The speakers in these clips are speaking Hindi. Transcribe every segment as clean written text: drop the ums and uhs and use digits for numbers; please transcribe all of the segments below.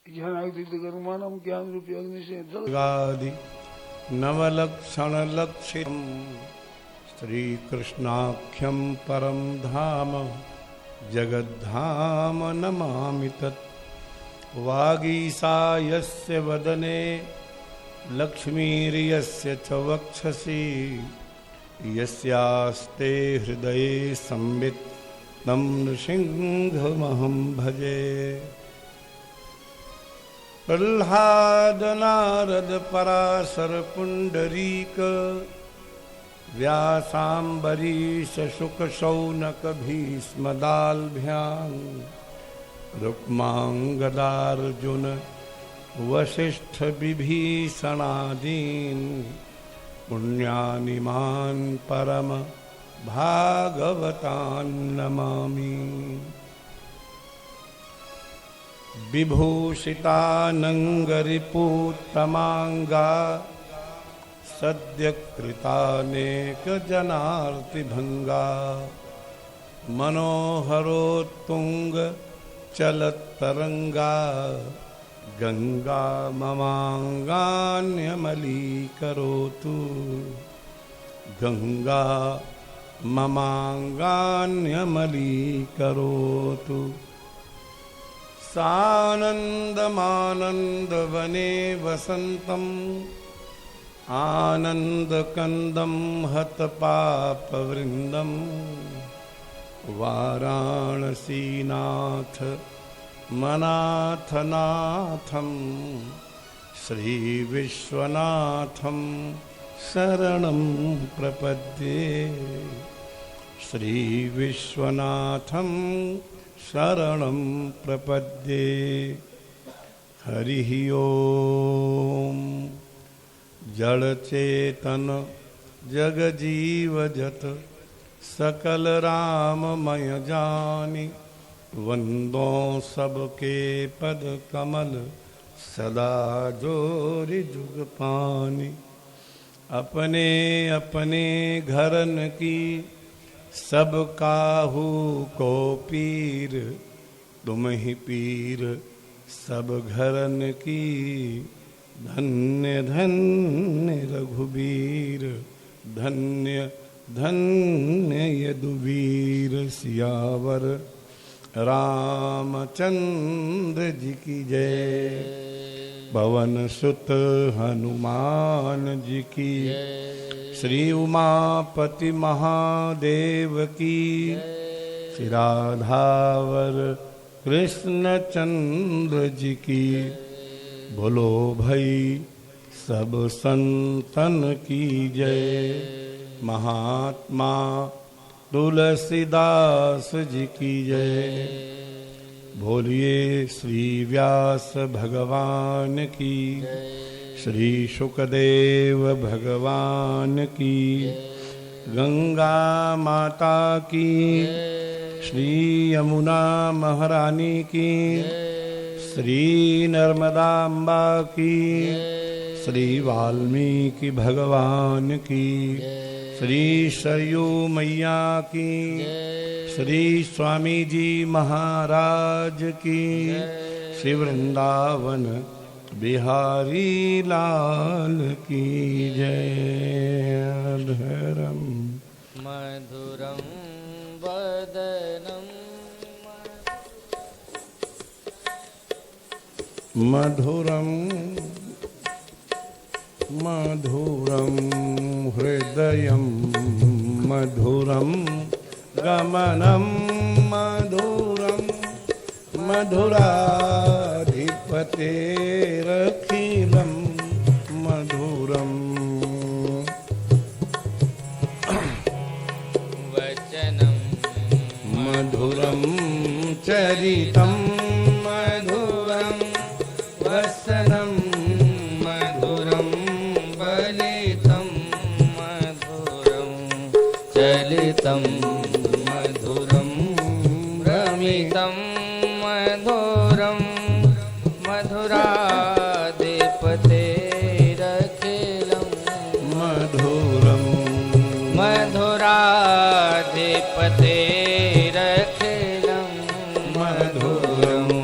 ज्ञानादितकर्माणं ज्ञान रूपी अग्नि से गादि नवलक्षण लक्षितम् श्री कृष्णाख्यं परम धाम जगद्धाम नमामि तत्। वागीसायस्य वदने लक्ष्मीर्यस्य च वक्षसि यस्यास्ते हृदये संवित् तं नृसिंहमहं भजे। प्रह्लाद नारद पराशर पुंडरीक व्यासाम्बरीश शुक शौनक भीष्मदाल्भ्यां रुक्मांगदार्जुन वसिष्ठ विभीषणादीन् पुण्यानिमान् परम भागवतान् नमामि। विभूषितानंगरिपूतमांगा सद्यकृतानेक जनार्तिभंगा मनोहरोत्तुंग चलत्तरंगा गंगा ममांगान्यमलीकरोतु गंगा ममांगान्यमलीकरोतु। सानन्दमानन्दवने वसन्तम् आनन्दकन्दं हतपापवृन्दम् वाराणसीनाथ मनाथनाथं श्रीविश्वनाथं शरणं प्रपद्ये। श्रीविश्वनाथं शरणं प्रपद्ये। हरिः ओम। जड़चेतन जगजीवजत सकल राममय जानि वंदो सबके पद कमल सदा जोरि जुग पानि। अपने अपने घरन की सब काहू को पीर तुम ही पीर सब घरन की। धन्य धन्य रघुबीर धन्य धन्य यदुवीर। सियावर रामचंद्र जी की जय। पवन सुत हनुमान जी की। श्री उमापति महादेव की। श्री राधावर कृष्ण चंद्र जी की। बोलो भाई सब संतन की जय। महात्मा तुलसीदास जी की जय। बोलिए श्री व्यास भगवान की। श्री शुकदेव भगवान की। गंगा माता की। श्री यमुना महारानी की। श्री नर्मदा अम्बा की। श्री वाल्मीकि भगवान की। श्री सरयू मैया की। श्री स्वामी जी महाराज की। श्री वृंदावन बिहारी लाल की जय। धरम मधुरम वदनम मधुरम मधुरम हृदयं मधुरम गमनम मधुरम मधुराधिपतेरखिलं मधुरम। वचनं मधुरम चरितं मधुरम वसनं मधुरं बलितं मधुरं चलितं मधुरं रमितं मधुरं मधुराधिपतेरखिलं मधुरम मधुराधिपतेरखिलं मधुरम्।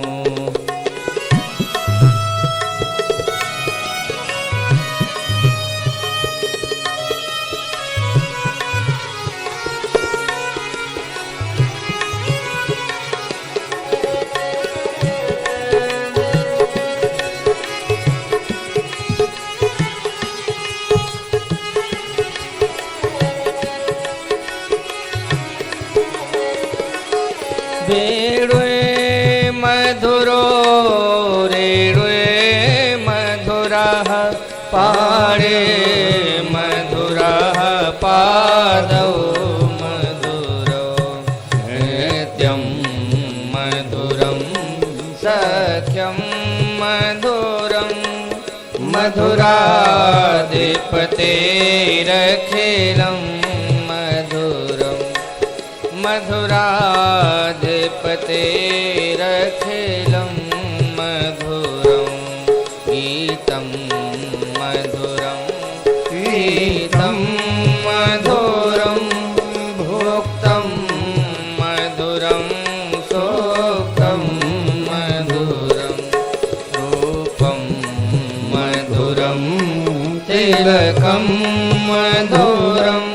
मधुरो रेणुे मधुरः पाणे मधुरः पादौ मधुरो नित्यं मधुरं सख्यं मधुरं मधुराधिपतेरखिलं मधुरं मधुराधिपतेरखिलं मधुरं गीतं मधुरं गीतं मधुरं भोक्तं मधुरं सोक्तं मधुरं रूपं मधुरं तिलकं मधुरं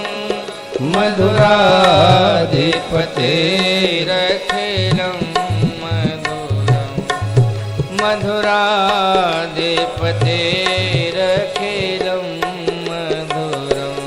मधुराधिपतेरखिलं मधुरं मधुराधिपतेरखिलं मधुरम्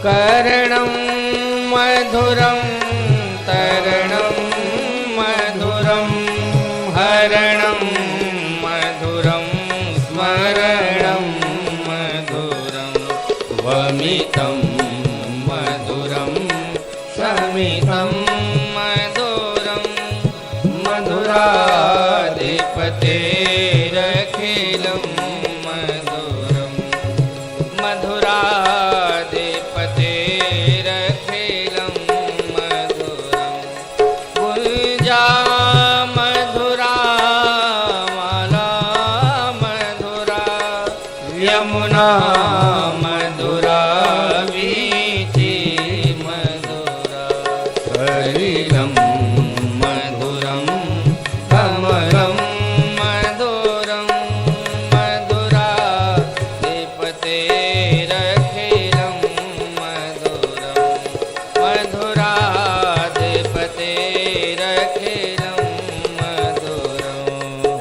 करणं मधुरं तरणं मधुरं हरणं मधुरं स्मरणं मधुरं वमितं मधुरं शमितं मधुरं मधुराधिपतेरखिलं मधुरं मधुराधिपतेरखिलं मधुरं गुंजा मधुरा माला मधुरा यमुना मधुरा वीथि मधुरा सलिलं मधुरं कमलं मधुरं मधुराधिपतेरखिलं मधुरं मधुराधिपतेरखिलं मधुरम्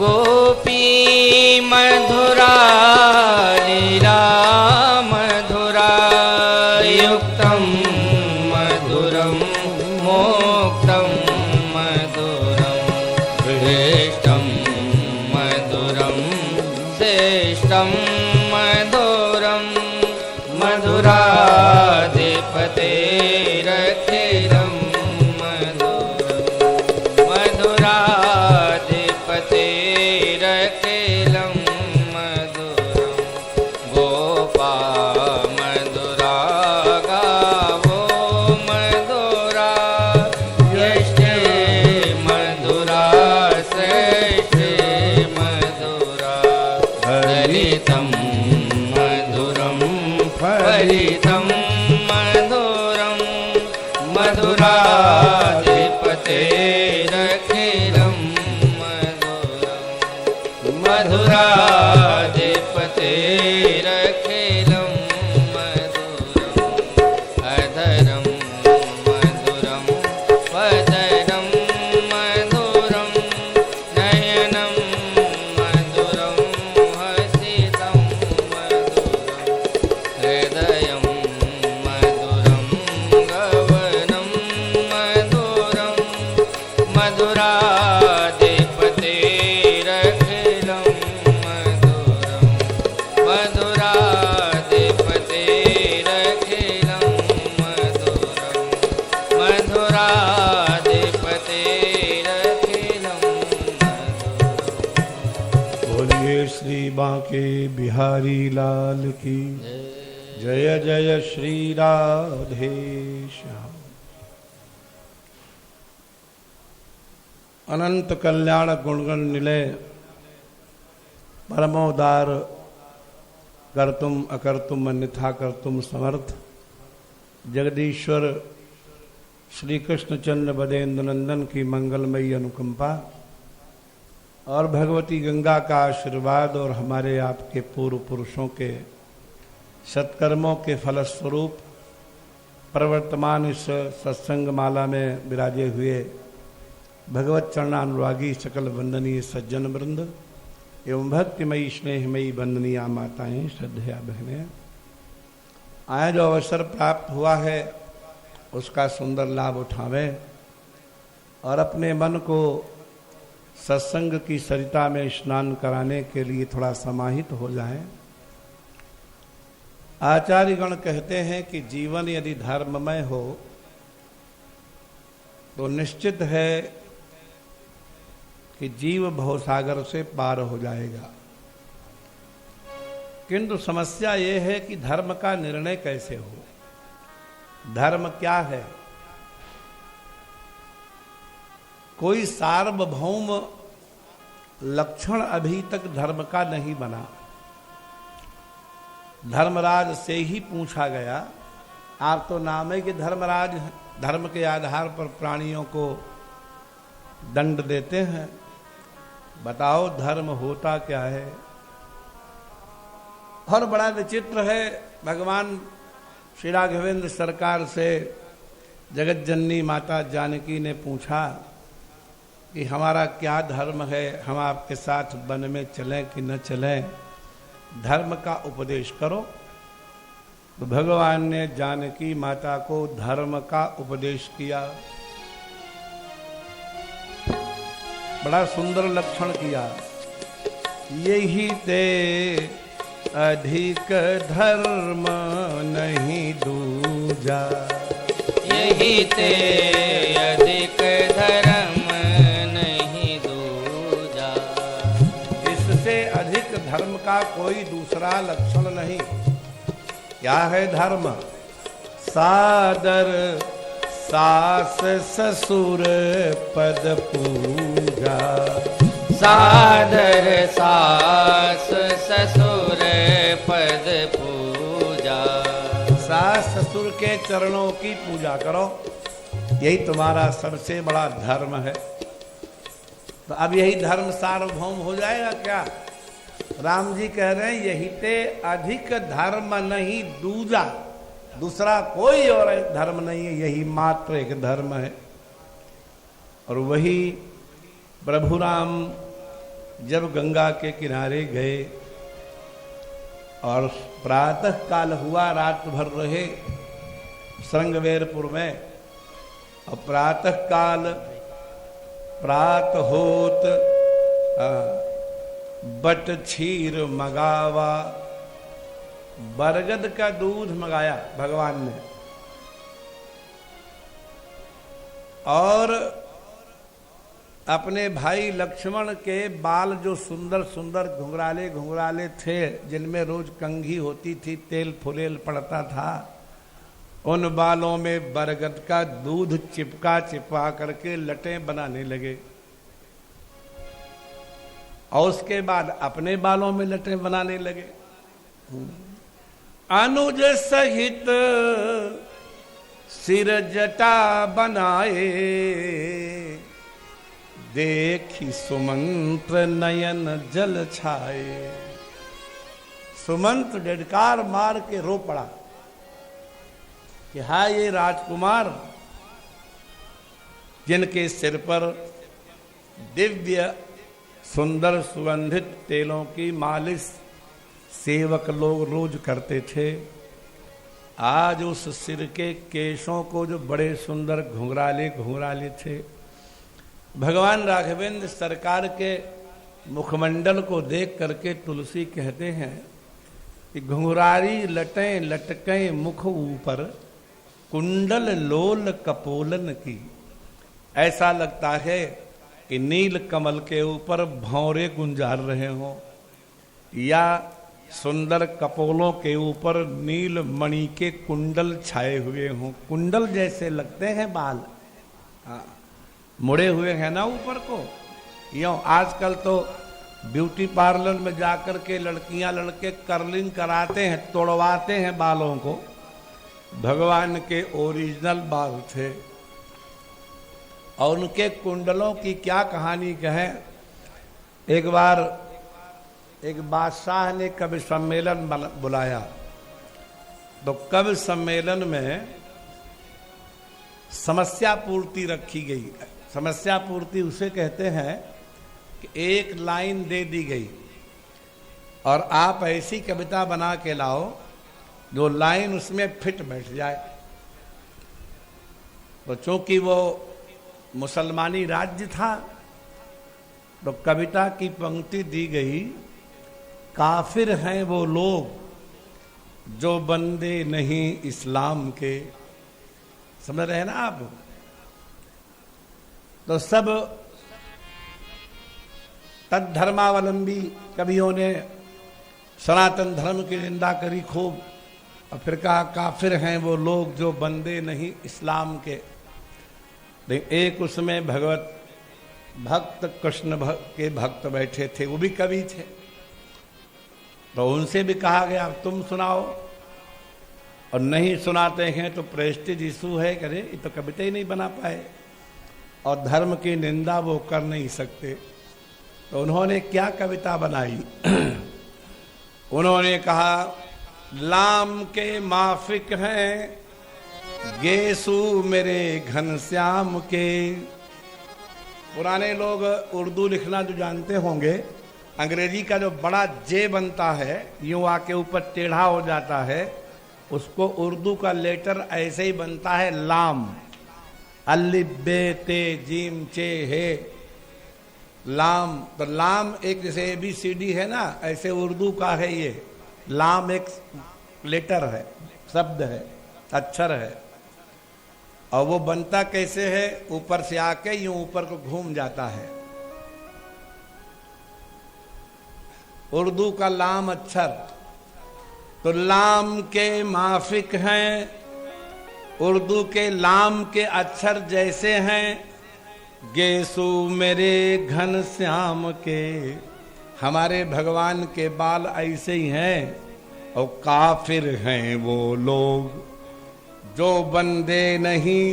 गोपी मधुरा लीला मधुरा युक्तं मधुरं मोक्तं मधुरं श्रेष्ठं मधुरं श्रेष्ठं मधुरं मधुराधिपतेरखिलं मधुरं मधुराधिपतेरखिलं मधुरं गोपा मधुरा गावो मधुरा यष्टे मधुरा श्रेष्ठे मधुरा हरितं मधुरं फलितं मधुरं मधुराधिपतेरखिलं मधुरं मधुराधिपतेरखिलं मधुरम् अधरं मधुरं वदनं मधुरं नयनं मधुरं हसितं मधुरं हृदयं मधुरं गवनं मधुरं मधुराधिपतेरखिलं बोलिए श्री बांके बिहारी लाल की जय जय श्री राधे श्याम। अनंत कल्याण गुणगण निलय परमोदार कर्तुम अकर्तुम अन्यथा कर्तुम समर्थ जगदीश्वर श्री कृष्ण चंद्र बदेन्द्र नंदन की मंगलमयी अनुकंपा और भगवती गंगा का आशीर्वाद और हमारे आपके पूर्व पुरुषों के सत्कर्मों के फलस्वरूप प्रवर्तमान इस सत्संग माला में विराजे हुए भगवत चरणानुरागी सकल वंदनीय सज्जन वृंद एवं भक्तिमयी स्नेहमयी वंदनीय माताएं श्रद्धेया बहनें, आया जो अवसर प्राप्त हुआ है उसका सुंदर लाभ उठावें और अपने मन को सत्संग की सरिता में स्नान कराने के लिए थोड़ा समाहित हो जाएं। आचार्यगण कहते हैं कि जीवन यदि धर्ममय हो तो निश्चित है कि जीव भवसागर से पार हो जाएगा, किंतु समस्या ये है कि धर्म का निर्णय कैसे हो। धर्म क्या है? कोई सार्वभौम लक्षण अभी तक धर्म का नहीं बना। धर्मराज से ही पूछा गया, आप तो नाम है कि धर्मराज हैं, धर्म के आधार पर प्राणियों को दंड देते हैं, बताओ धर्म होता क्या है। और बड़ा विचित्र है, भगवान श्री राघवेंद्र सरकार से जगत जननी माता जानकी ने पूछा कि हमारा क्या धर्म है, हम आपके साथ वन में चलें कि न चलें, धर्म का उपदेश करो। तो भगवान ने जानकी माता को धर्म का उपदेश किया। बड़ा सुंदर लक्षण किया, यही ते अधिक धर्म नहीं दूजा, यही ते अधिक धर्म नहीं दूजा। इससे अधिक धर्म का कोई दूसरा लक्षण नहीं। क्या है धर्म? सादर सास ससुर पद पूजा, सादर सास ससुर पद पूजा। सास ससुर के चरणों की पूजा करो, यही तुम्हारा सबसे बड़ा धर्म है। तो अब यही धर्म सार्वभौम हो जाएगा क्या? राम जी कह रहे हैं यही ते अधिक धर्म नहीं दूजा, दूसरा कोई और धर्म नहीं है, यही मात्र एक धर्म है। और वही प्रभु राम जब गंगा के किनारे गए और प्रातः काल हुआ, रात भर रहे श्रृंगवेरपुर में, और प्रातः काल प्रात होत बट क्षीर मगावा, बरगद का दूध मंगाया भगवान ने, और अपने भाई लक्ष्मण के बाल जो सुंदर सुंदर घुंघराले घुंघराले थे, जिनमें रोज कंघी होती थी, तेल फुलेल पड़ता था, उन बालों में बरगद का दूध चिपका करके लटें बनाने लगे। और उसके बाद अपने बालों में लटें बनाने लगे। अनुज सहित सिर जटा बनाए, देखी सुमंत्र नयन जल छाए। सुमंत्र डडकार मार के रो पड़ा कि हाय ये राजकुमार जिनके सिर पर दिव्य सुंदर सुगंधित तेलों की मालिश सेवक लोग रोज करते थे, आज उस सिर के केशों को जो बड़े सुंदर घुंघराले घुंघराले थे, भगवान राघवेंद्र सरकार के मुखमंडल को देख करके तुलसी कहते हैं कि घुंघरारी लटें लटकें मुख ऊपर, कुंडल लोल कपोलन की। ऐसा लगता है कि नील कमल के ऊपर भौरे गुंजार रहे हों। या सुंदर कपोलों के ऊपर नील मणि के कुंडल छाए हुए हों, कुंडल जैसे लगते हैं बाल, हाँ, मुड़े हुए हैं ना ऊपर को। यूं आजकल तो ब्यूटी पार्लर में जाकर के लड़कियां लड़के कर्लिंग कराते हैं, तोड़वाते हैं बालों को। भगवान के ओरिजिनल बाल थे और उनके कुंडलों की क्या कहानी कहें। एक बार एक बादशाह ने कवि सम्मेलन बुलाया, तो कवि सम्मेलन में समस्या पूर्ति रखी गई। समस्या पूर्ति उसे कहते हैं कि एक लाइन दे दी गई और आप ऐसी कविता बना के लाओ जो लाइन उसमें फिट बैठ जाए। तो चूंकि वो मुसलमानी राज्य था, तो कविता की पंक्ति दी गई, काफिर हैं वो लोग जो बंदे नहीं इस्लाम के। समझ रहे हैं ना आप? तो सब तद्धर्मावलंबी कवियों ने सनातन धर्म की निंदा करी खूब, और फिर कहा काफिर हैं वो लोग जो बंदे नहीं इस्लाम के। लेकिन एक उसमें भगवत भक्त कृष्ण के भक्त बैठे थे, वो भी कवि थे, तो उनसे भी कहा गया तुम सुनाओ, और नहीं सुनाते हैं तो प्रेस्टीज इशू है, करे ये तो कविता ही नहीं बना पाए और धर्म की निंदा वो कर नहीं सकते। तो उन्होंने क्या कविता बनाई? उन्होंने कहा लाम के माफिक हैं गेसु मेरे घनश्याम के। पुराने लोग उर्दू लिखना जो जानते होंगे, अंग्रेजी का जो बड़ा जे बनता है, यूं आके ऊपर टेढ़ा हो जाता है, उसको उर्दू का लेटर ऐसे ही बनता है लाम, अलिफ बे ते जीम चे हे, लाम। तो लाम एक जैसे ABCD है ना, ऐसे उर्दू का है ये। लाम एक लेटर है, शब्द है, अक्षर है, और वो बनता कैसे है? ऊपर से आके यूं ऊपर को घूम जाता है। उर्दू का लाम अक्षर, तो लाम के माफिक हैं, उर्दू के लाम के अक्षर जैसे हैं गेसु मेरे घनश्याम के। हमारे भगवान के बाल ऐसे ही हैं, और काफिर हैं वो लोग जो बंदे नहीं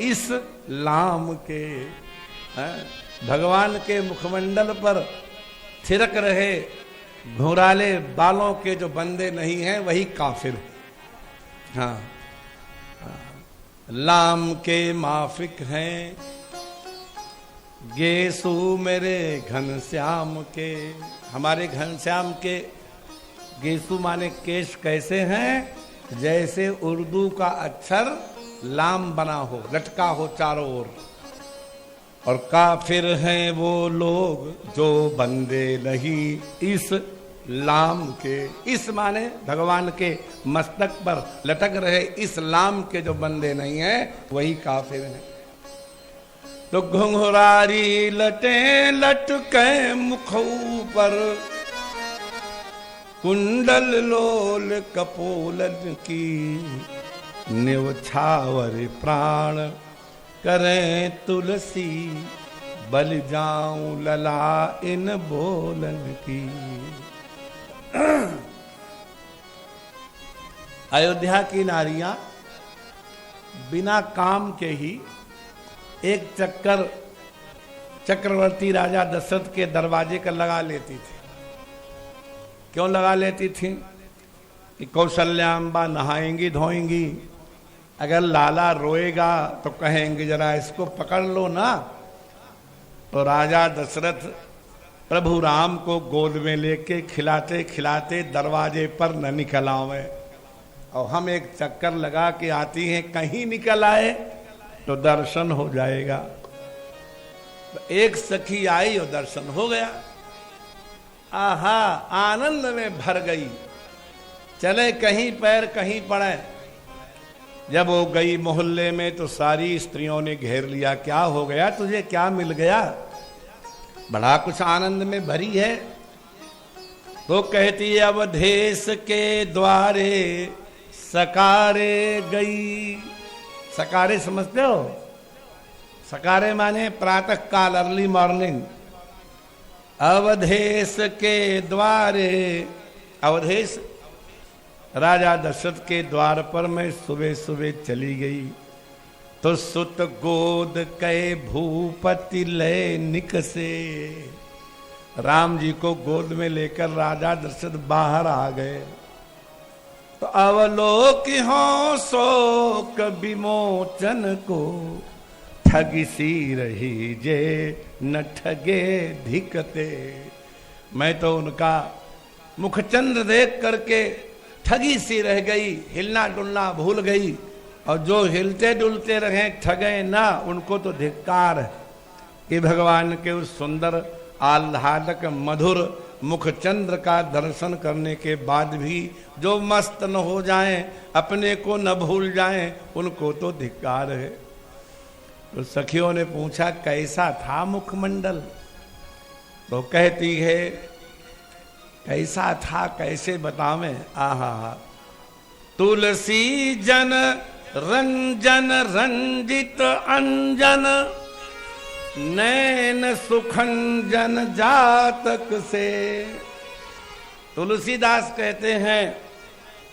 इस लाम के। भगवान के मुखमंडल पर थिरक रहे घुराले बालों के जो बंदे नहीं हैं वही काफिर है। हाँ, लाम के माफिक हैं गेसु मेरे घनश्याम के। हमारे घनश्याम के गेसु माने केश कैसे हैं? जैसे उर्दू का अक्षर लाम बना हो, लटका हो चारों ओर। और काफिर हैं वो लोग जो बंदे नहीं इस लाम के। इस माने भगवान के मस्तक पर लटक रहे इस लाम के जो बंदे नहीं हैं वही काफिर हैं। तो घुंघरारी लटे लटके मुखौ पर, कुंडल लोल कपोलन की, निवछावर प्राण करें तुलसी, बल जाऊं लला इन बोलन की। अयोध्या की नारियां बिना काम के ही एक चक्कर चक्रवर्ती राजा दशरथ के दरवाजे का लगा लेती थी। क्यों लगा लेती थी? कि कौशल्याम्बा नहाएंगी धोएंगी, अगर लाला रोएगा तो कहेंगे जरा इसको पकड़ लो ना। तो राजा दशरथ प्रभु राम को गोद में लेके खिलाते खिलाते दरवाजे पर न निकल आवे, और हम एक चक्कर लगा के आती हैं, कहीं निकल आए तो दर्शन हो जाएगा। तो एक सखी आई और दर्शन हो गया। आहा, आनंद में भर गई। चले कहीं पैर कहीं पड़े। जब वो गई मोहल्ले में तो सारी स्त्रियों ने घेर लिया, क्या हो गया तुझे, क्या मिल गया, बड़ा कुछ आनंद में भरी है। तो कहती है अवधेश के द्वारे सकारे गई। सकारे समझते हो? सकारे माने प्रातः काल, अर्ली मॉर्निंग। अवधेश के द्वारे, अवधेश राजा दशरथ के द्वार पर मैं सुबह सुबह चली गई तो सुत गोद कै भूपति लय निकसे। राम जी को गोद में लेकर राजा दशरथ बाहर आ गए तो अवलोक हो शोक विमोचन को, ठगी सी रही जे न ठगे धिकते। मैं तो उनका मुखचंद्र देख करके ठगी सी रह गई, हिलना डुलना भूल गई, और जो हिलते डुलते रहे ठगे ना, उनको तो धिक्कार है कि भगवान के उस सुंदर आह्लादक मधुर मुखचंद्र का दर्शन करने के बाद भी जो मस्त न हो जाएं, अपने को न भूल जाएं, उनको तो धिक्कार है। तो सखियों ने पूछा कैसा था मुखमंडल? तो कहती है कैसा था, कैसे बतावें? आहा, तुलसी जन रंजन रंजित अंजन, नैन सुखंजन जातक से। तुलसीदास कहते हैं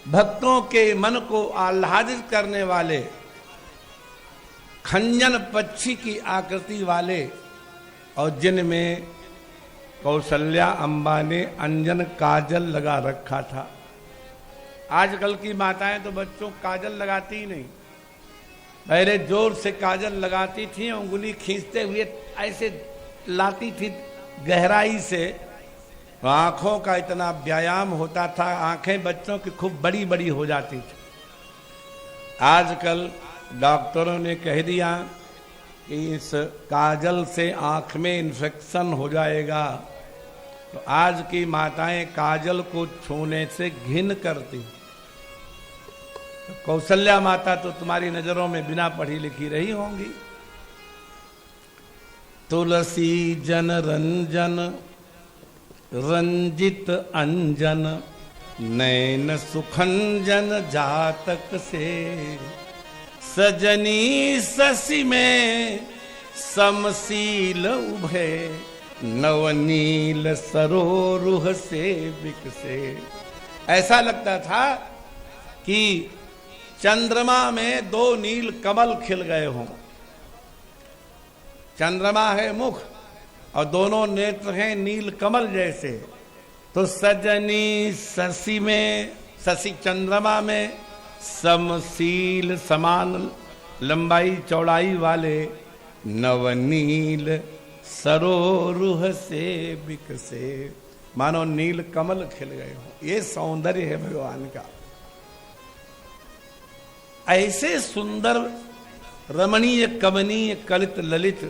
भक्तों के मन को आह्लादित करने वाले, खंजन पक्षी की आकृति वाले, और जिनमें कौशल्या अम्बा ने अंजन काजल लगा रखा था। आजकल की माताएं तो बच्चों काजल लगाती ही नहीं, पहले जोर से काजल लगाती थी, उंगली खींचते हुए ऐसे लाती थी गहराई से, आंखों का इतना व्यायाम होता था, आंखें बच्चों की खूब बड़ी बड़ी हो जाती थी। आजकल डॉक्टरों ने कह दिया कि इस काजल से आंख में इन्फेक्शन हो जाएगा, तो आज की माताएं काजल को छूने से घिन करती। तो कौशल्या माता तो तुम्हारी नजरों में बिना पढ़ी लिखी रही होंगी। तुलसी जन रंजन रंजित अंजन, नैन सुखंजन जातक से। सजनी ससी में समशील उभे, नवनील सरोरुह से विकसे। ऐसा लगता था कि चंद्रमा में दो नील कमल खिल गए हों। चंद्रमा है मुख और दोनों नेत्र हैं नील कमल जैसे। तो सजनी शशि में, शशि चंद्रमा में, समशील समान लंबाई चौड़ाई वाले, नवनील सरोरुह से विकसे, मानो नील कमल खिल गए हो। ये सौंदर्य है भगवान का। ऐसे सुंदर रमणीय कमनीय कलित ललित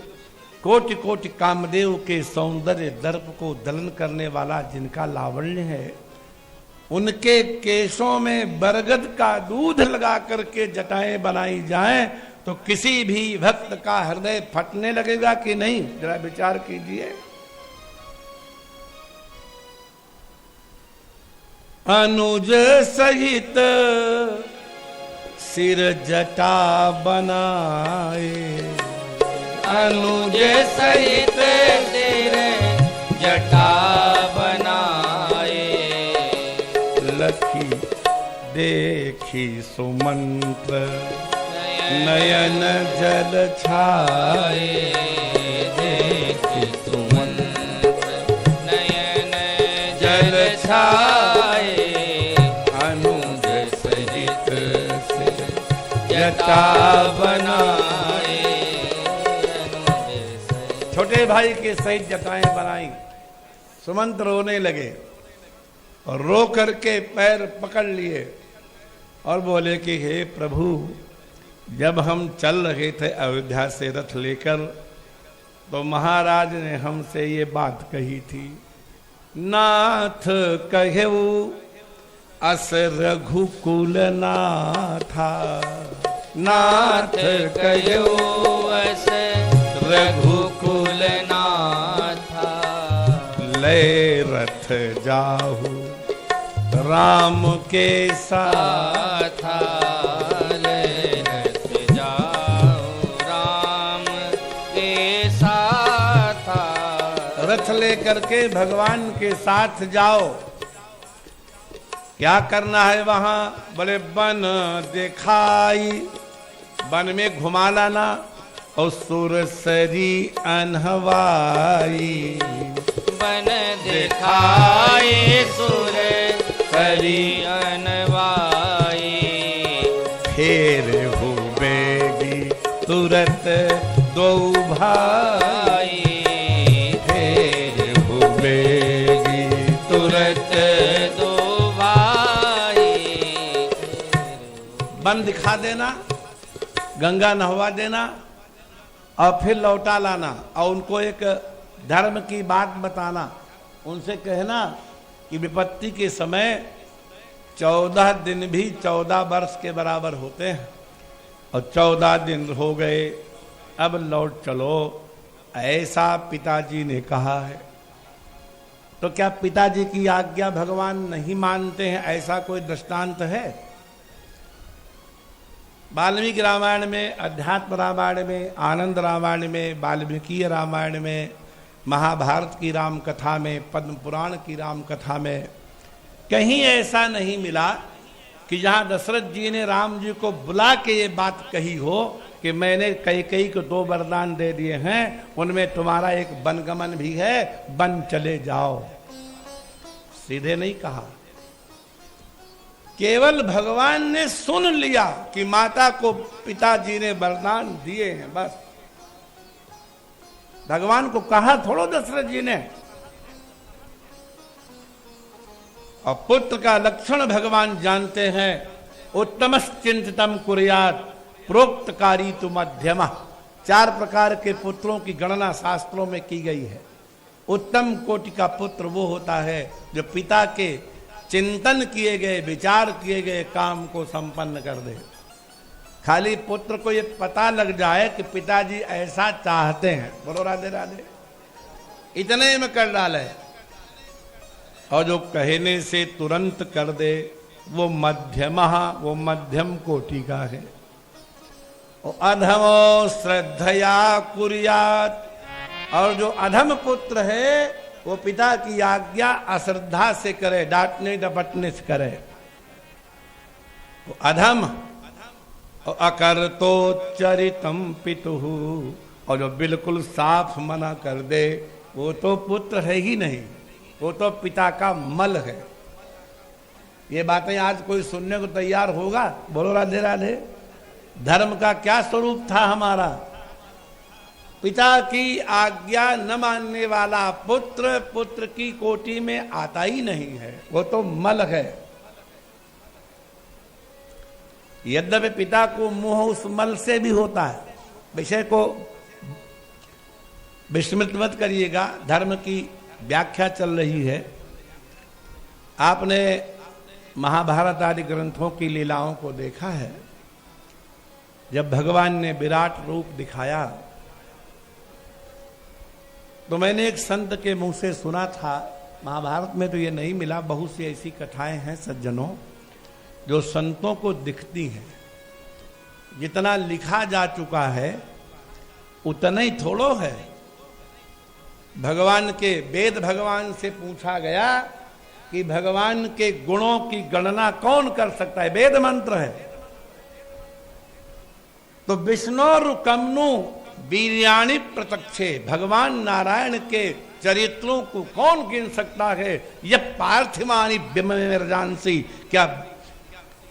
कोटि कोटि कामदेव के सौंदर्य दर्प को दलन करने वाला जिनका लावण्य है, उनके केशों में बरगद का दूध लगा करके जटाएं बनाई जाएं तो किसी भी भक्त का हृदय फटने लगेगा कि नहीं? जरा विचार कीजिए। अनुज सहित सिर जटा बनाए, अनुज सहित सिर जटा बनाए। लखी देखी सुमंत्र नयन जल छाए, देखी सुमंत्र नयन जल छाए। अनुज सहित जटा बनाए। छोटे भाई के सहित जटाएं बनाई। सुमंत रोने लगे और रो करके पैर पकड़ लिए और बोले कि हे प्रभु, जब हम चल रहे थे अयोध्या से रथ लेकर तो महाराज ने हमसे ये बात कही थी, नाथ कहेऊ अस रघुकुल नाथा। नाथ कहो अस रघुकुल नाथा। लय रथ जाहू राम के साथ। रथ जाओ राम के साथ। रथ लेकर के भगवान के साथ जाओ। क्या करना है वहां? बोले वन दिखाई, वन में घुमा लाना और सुरसरी अनहवाई। बन दिखाए सुरसरी अनवाई। फेर हुबेगी तुरत दो भाई। फेर हुबेगी तुरत दो भाई। वन दिखा देना, गंगा नहवा देना और फिर लौटा लाना और उनको एक धर्म की बात बताना। उनसे कहना कि विपत्ति के समय 14 दिन भी 14 वर्ष के बराबर होते हैं और 14 दिन हो गए, अब लौट चलो, ऐसा पिताजी ने कहा है। तो क्या पिताजी की आज्ञा भगवान नहीं मानते हैं? ऐसा कोई दृष्टांत है? वाल्मीकि रामायण में, अध्यात्म रामायण में, आनंद रामायण में, वाल्मीकि रामायण में, महाभारत की राम कथा में, पद्म पुराण की राम कथा में कहीं ऐसा नहीं मिला कि जहां दशरथ जी ने राम जी को बुला के ये बात कही हो कि मैंने कैकेयी को 2 वरदान दे दिए हैं, उनमें तुम्हारा एक वनगमन भी है, वन चले जाओ। सीधे नहीं कहा, केवल भगवान ने सुन लिया कि माता को पिताजी ने वरदान दिए हैं, बस। भगवान को कहा थोड़ो दशरथ जी ने। और पुत्र का लक्षण भगवान जानते हैं। उत्तमश्चिंतितम कुर्यात् प्रोक्तकारी तु मध्यम। 4 प्रकार के पुत्रों की गणना शास्त्रों में की गई है। उत्तम कोटि का पुत्र वो होता है जो पिता के चिंतन किए गए, विचार किए गए काम को संपन्न कर दे। खाली पुत्र को ये पता लग जाए कि पिताजी ऐसा चाहते हैं, बोलो राधे राधे, इतने में कर डाले। और जो कहने से तुरंत कर दे वो मध्यम कोटि का है। अधमो श्रद्धया कुर्यात्। और जो अधम पुत्र है वो पिता की आज्ञा अश्रद्धा से करे, डांटने डपटने से करे, वो अधम। और अकर्तोच्चरितम पितुः। और जो बिल्कुल साफ मना कर दे वो तो पुत्र है ही नहीं, वो तो पिता का मल है। ये बातें आज कोई सुनने को तैयार होगा? बोलो राधे राधे। धर्म का क्या स्वरूप था हमारा? पिता की आज्ञा न मानने वाला पुत्र पुत्र की कोटि में आता ही नहीं है, वो तो मल है। यद्यपि पिता को मोह उस मल से भी होता है। विषय को विस्मृत मत करिएगा, धर्म की व्याख्या चल रही है। आपने महाभारत आदि ग्रंथों की लीलाओं को देखा है। जब भगवान ने विराट रूप दिखाया तो मैंने एक संत के मुंह से सुना था, महाभारत में तो ये नहीं मिला, बहुत सी ऐसी कथाएं हैं सज्जनों जो संतों को दिखती हैं। जितना लिखा जा चुका है उतना ही थोड़ो है। भगवान के वेद भगवान से पूछा गया कि भगवान के गुणों की गणना कौन कर सकता है? वेद मंत्र है। तो विष्णुरुकम्नु वीर्याणि प्रत्यक्षे, भगवान नारायण के चरित्रों को कौन गिन सकता है? यह पार्थिवानि विममे रजांसी। क्या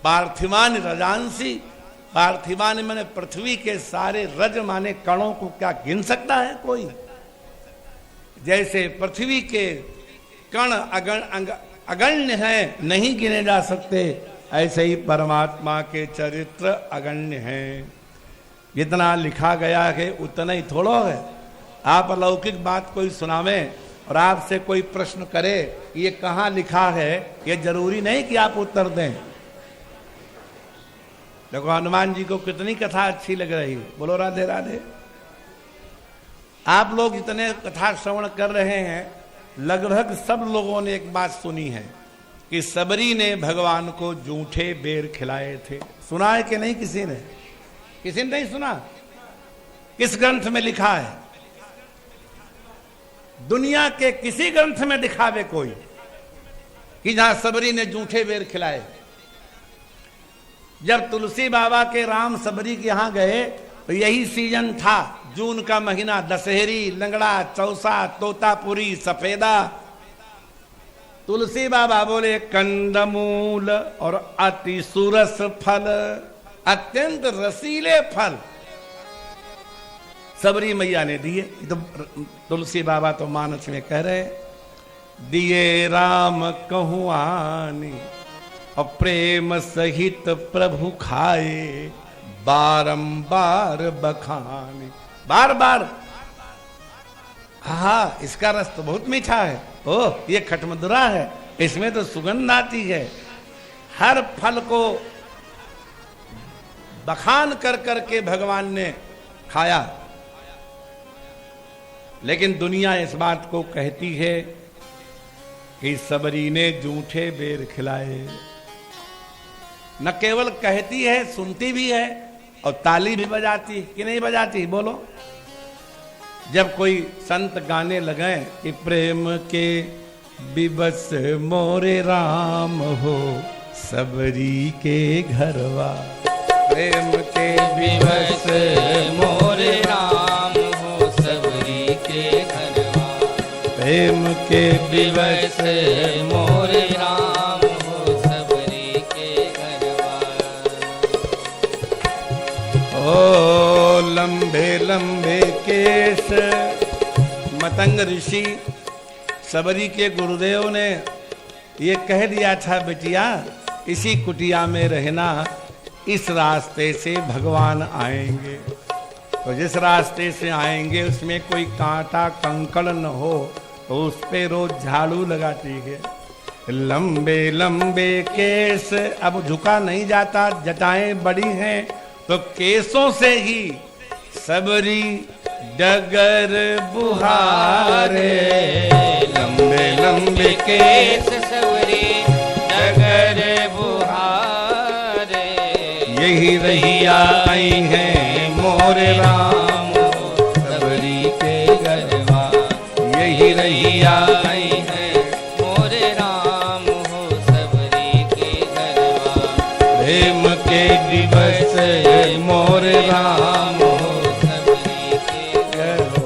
पार्थिवान रजांसी, पार्थिवान माने पृथ्वी के सारे रज माने कणों को क्या गिन सकता है कोई? जैसे पृथ्वी के कण अगण्य हैं, नहीं गिने जा सकते, ऐसे ही परमात्मा के चरित्र अगण्य हैं। जितना लिखा गया है उतना ही थोड़ो है। आप अलौकिक बात कोई सुनावे और आपसे कोई प्रश्न करे ये कहाँ लिखा है, ये जरूरी नहीं कि आप उत्तर दें। देखो हनुमान जी को कितनी कथा अच्छी लग रही है, बोलो राधे राधे। आप लोग जितने कथा श्रवण कर रहे हैं लगभग सब लोगों ने एक बात सुनी है कि सबरी ने भगवान को जूठे बेर खिलाए थे। सुना है कि नहीं? किसी ने नहीं सुना? किस ग्रंथ में लिखा है? दुनिया के किसी ग्रंथ में दिखावे कोई कि जहां सबरी ने जूठे बेर खिलाए। जब तुलसी बाबा के राम सबरी के यहां गए तो यही सीजन था, जून का महीना, दशहरी, लंगड़ा, चौसा, तोतापुरी, सफेदा। तुलसी बाबा बोले कंदमूल और अति सुरस फल, अत्यंत रसीले फल सबरी मैया ने दिए। तो तुलसी बाबा तो मानस में कह रहे, दिए राम कहूं आनी और प्रेम सहित प्रभु खाए, बारंबार बखानी। बार बार, हाँ, इसका रस तो बहुत मीठा है। ओह, ये खटमधुरा है, इसमें तो सुगंध आती है। हर फल को बखान कर करके भगवान ने खाया। लेकिन दुनिया इस बात को कहती है कि सबरी ने जूठे बेर खिलाए। न केवल कहती है, सुनती भी है और ताली भी बजाती कि नहीं बजाती? बोलो। जब कोई संत गाने लगे कि प्रेम के विवश मोरे राम हो सबरी के घरवा, प्रेम के विवश मोरे राम हो सबरी के घरवा, प्रेम के विवश मोरे राम हो सबरी के घरवा। ओ लंबे लंबे केश। मतंग ऋषि सबरी के गुरुदेव ने ये कह दिया था, बेटिया इसी कुटिया में रहना, इस रास्ते से भगवान आएंगे। तो जिस रास्ते से आएंगे उसमें कोई कांटा कंकड़ न हो, तो उस पे रोज झाड़ू लगाती है। लंबे लंबे केस, अब झुका नहीं जाता, जटाएं बड़ी हैं, तो केसों से ही सबरी डगर बुहारे। लंबे लंबे केस सबरी डगर बुहारे, यही रहिया आई हैं मोरे राम सबरी के घरवा, यही रहिया आई हैं मोरे राम हो सबरी के घरवा। प्रेम के दिवस मोरे राम हो सबरी के घरवा।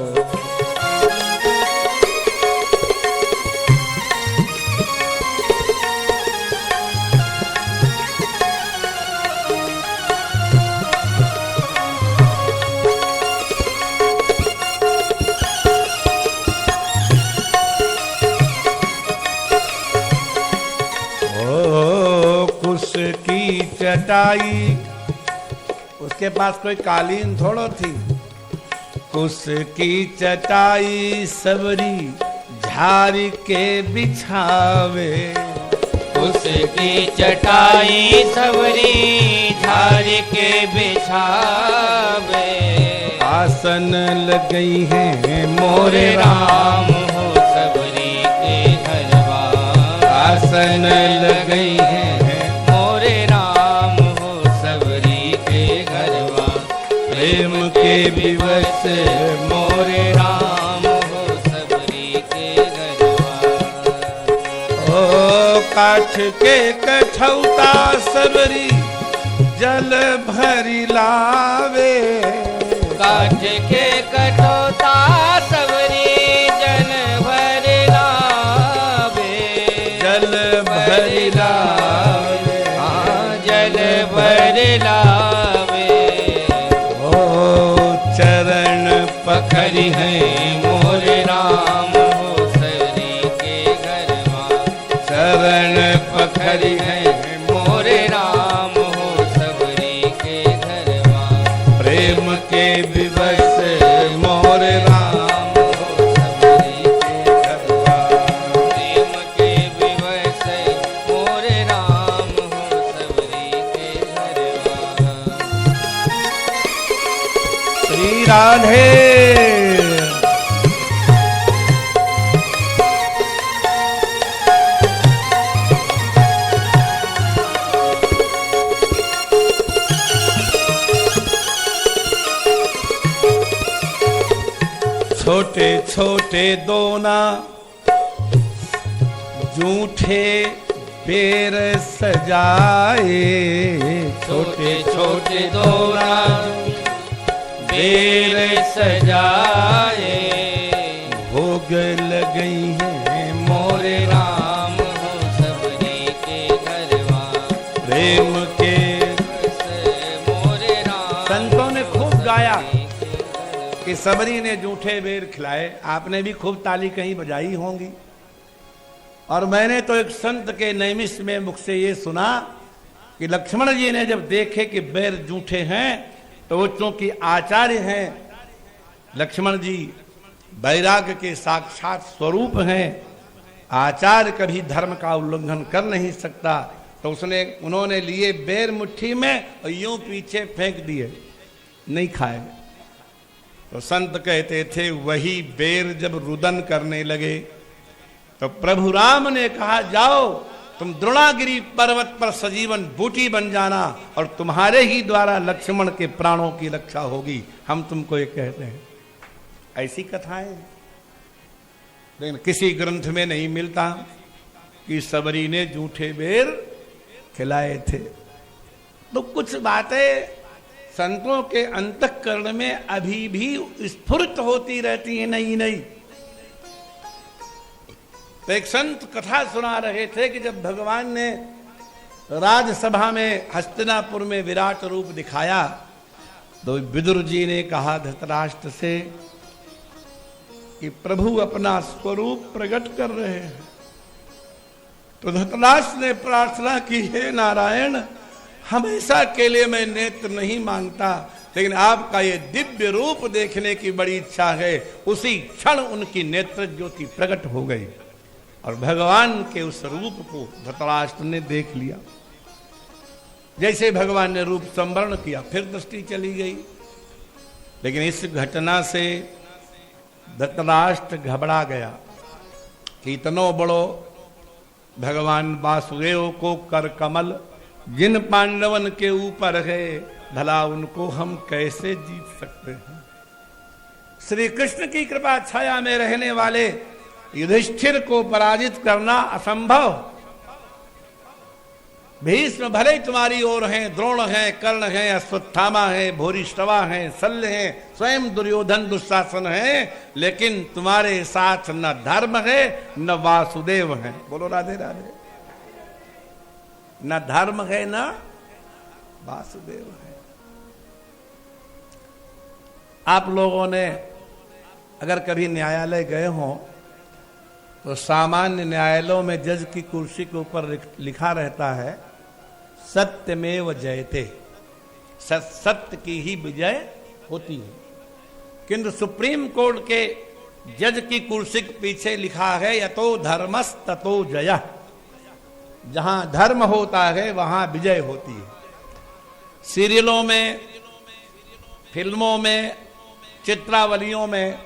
कुश की चटाई, उसके पास कोई कालीन थोड़ो थी। कुश की चटाई सबरी झारी के बिछावे, उसकी चटाई सबरी झारी के बिछावे। आसन लगई हैं मोरे राम राम, हो सबरी के घरवा, आसन लगई हैं मोरे राम हो सबरी के घरवा। प्रेम के विवश मोरे राम। राम हो सबरी के घरवा। ओ काठ के कठौता सबरी जल भरी लावे, काठ के कठौता सबरी जल भर लावे, जल भरी लावे। हाँ, जल भर लावे। ओ चरण पकड़ी हैं मोरे राम हो सबरी के घरवा, चरण पकड़ी हैं मोरे राम हो सबरी के घरवा। प्रेम के विवश मोरे राम हो सबरी के घरवा। प्रेम के विवश मोरे राम हो सबरी के घरवा। श्री राधे। छोटे छोटे दोना जूठे बेर सजाए, छोटे छोटे दोना बेर सजाए, भोग लगई हैं मोरे राम हो सबरी के घरवा, प्रेम के। मोरे राम। संतों ने खूब गाया कि सबरी ने जूठे बेर खिलाए। आपने भी खूब ताली कहीं बजाई होंगी। और मैंने तो एक संत के नैमिष में मुख से ये सुना कि लक्ष्मण जी ने जब देखे कि बेर जूठे हैं तो वो चूंकि आचार्य हैं, लक्ष्मण जी वैराग्य के साक्षात स्वरूप हैं, आचार्य कभी धर्म का उल्लंघन कर नहीं सकता, तो उन्होंने लिए बेर मुट्ठी में और यूं पीछे फेंक दिए, नहीं खाए। तो संत कहते थे वही बेर जब रुदन करने लगे तो प्रभु राम ने कहा जाओ तुम द्रोणागिरी पर्वत पर सजीवन बूटी बन जाना और तुम्हारे ही द्वारा लक्ष्मण के प्राणों की रक्षा होगी। हम तुमको ये कहते हैं। ऐसी कथाएं लेकिन किसी ग्रंथ में नहीं मिलता कि सबरी ने जूठे बेर खिलाए थे। तो कुछ बातें संतों के अंतःकरण में अभी भी स्फुरित होती रहती है, नई नई। तो एक संत कथा सुना रहे थे कि जब भगवान ने राजसभा में हस्तिनापुर में विराट रूप दिखाया तो विदुर जी ने कहा धृतराष्ट्र से कि प्रभु अपना स्वरूप प्रकट कर रहे हैं। तो धृतराष्ट्र ने प्रार्थना की, हे नारायण, हमेशा के लिए मैं नेत्र नहीं मांगता, लेकिन आपका ये दिव्य रूप देखने की बड़ी इच्छा है। उसी क्षण उनकी नेत्र ज्योति प्रकट हो गई और भगवान के उस रूप को धृतराष्ट्र ने देख लिया। जैसे भगवान ने रूप संवरण किया फिर दृष्टि चली गई। लेकिन इस घटना से धृतराष्ट्र घबरा गया कि इतनो बड़ो भगवान वासुदेव को कर कमल जिन पांडवन के ऊपर है, भला उनको हम कैसे जीत सकते हैं। श्री कृष्ण की कृपा छाया में रहने वाले युधिष्ठिर को पराजित करना असंभव। भीष्म भले तुम्हारी ओर हैं, द्रोण हैं, कर्ण हैं, अश्वत्थामा हैं, भूरिश्रवा हैं, शल्य हैं, स्वयं दुर्योधन दुशासन हैं, लेकिन तुम्हारे साथ न धर्म है न वासुदेव है। बोलो राधे राधे। न धर्म है न वासुदेव है। आप लोगों ने अगर कभी न्यायालय गए हों तो सामान्य न्यायालयों में जज की कुर्सी के ऊपर लिखा रहता है सत्यमेव जयते, सत्य की ही विजय होती है। किंतु सुप्रीम कोर्ट के जज की कुर्सी के पीछे लिखा है यतो धर्मस् ततो जयः, जहां धर्म होता है वहां विजय होती है। सीरियलों में, फिल्मों में, चित्रावलियों में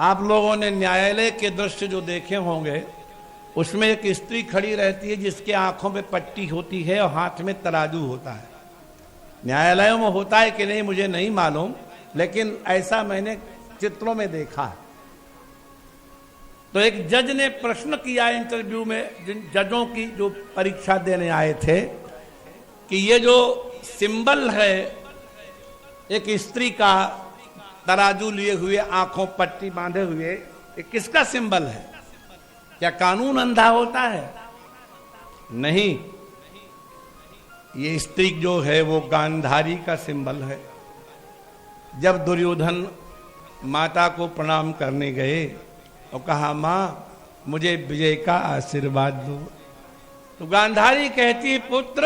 आप लोगों ने न्यायालय के दृश्य जो देखे होंगे, उसमें एक स्त्री खड़ी रहती है जिसके आंखों पे पट्टी होती है और हाथ में तराजू होता है। न्यायालयों में होता है कि नहीं मुझे नहीं मालूम, लेकिन ऐसा मैंने चित्रों में देखा है। तो एक जज ने प्रश्न किया इंटरव्यू में जिन जजों की जो परीक्षा देने आए थे कि ये जो सिंबल है एक स्त्री का तराजू लिए हुए, आंखों पट्टी बांधे हुए, ये किसका सिंबल है? क्या कानून अंधा होता है? नहीं, ये स्त्री जो है वो गांधारी का सिंबल है। जब दुर्योधन माता को प्रणाम करने गए और कहा मां मुझे विजय का आशीर्वाद दो, तो गांधारी कहती पुत्र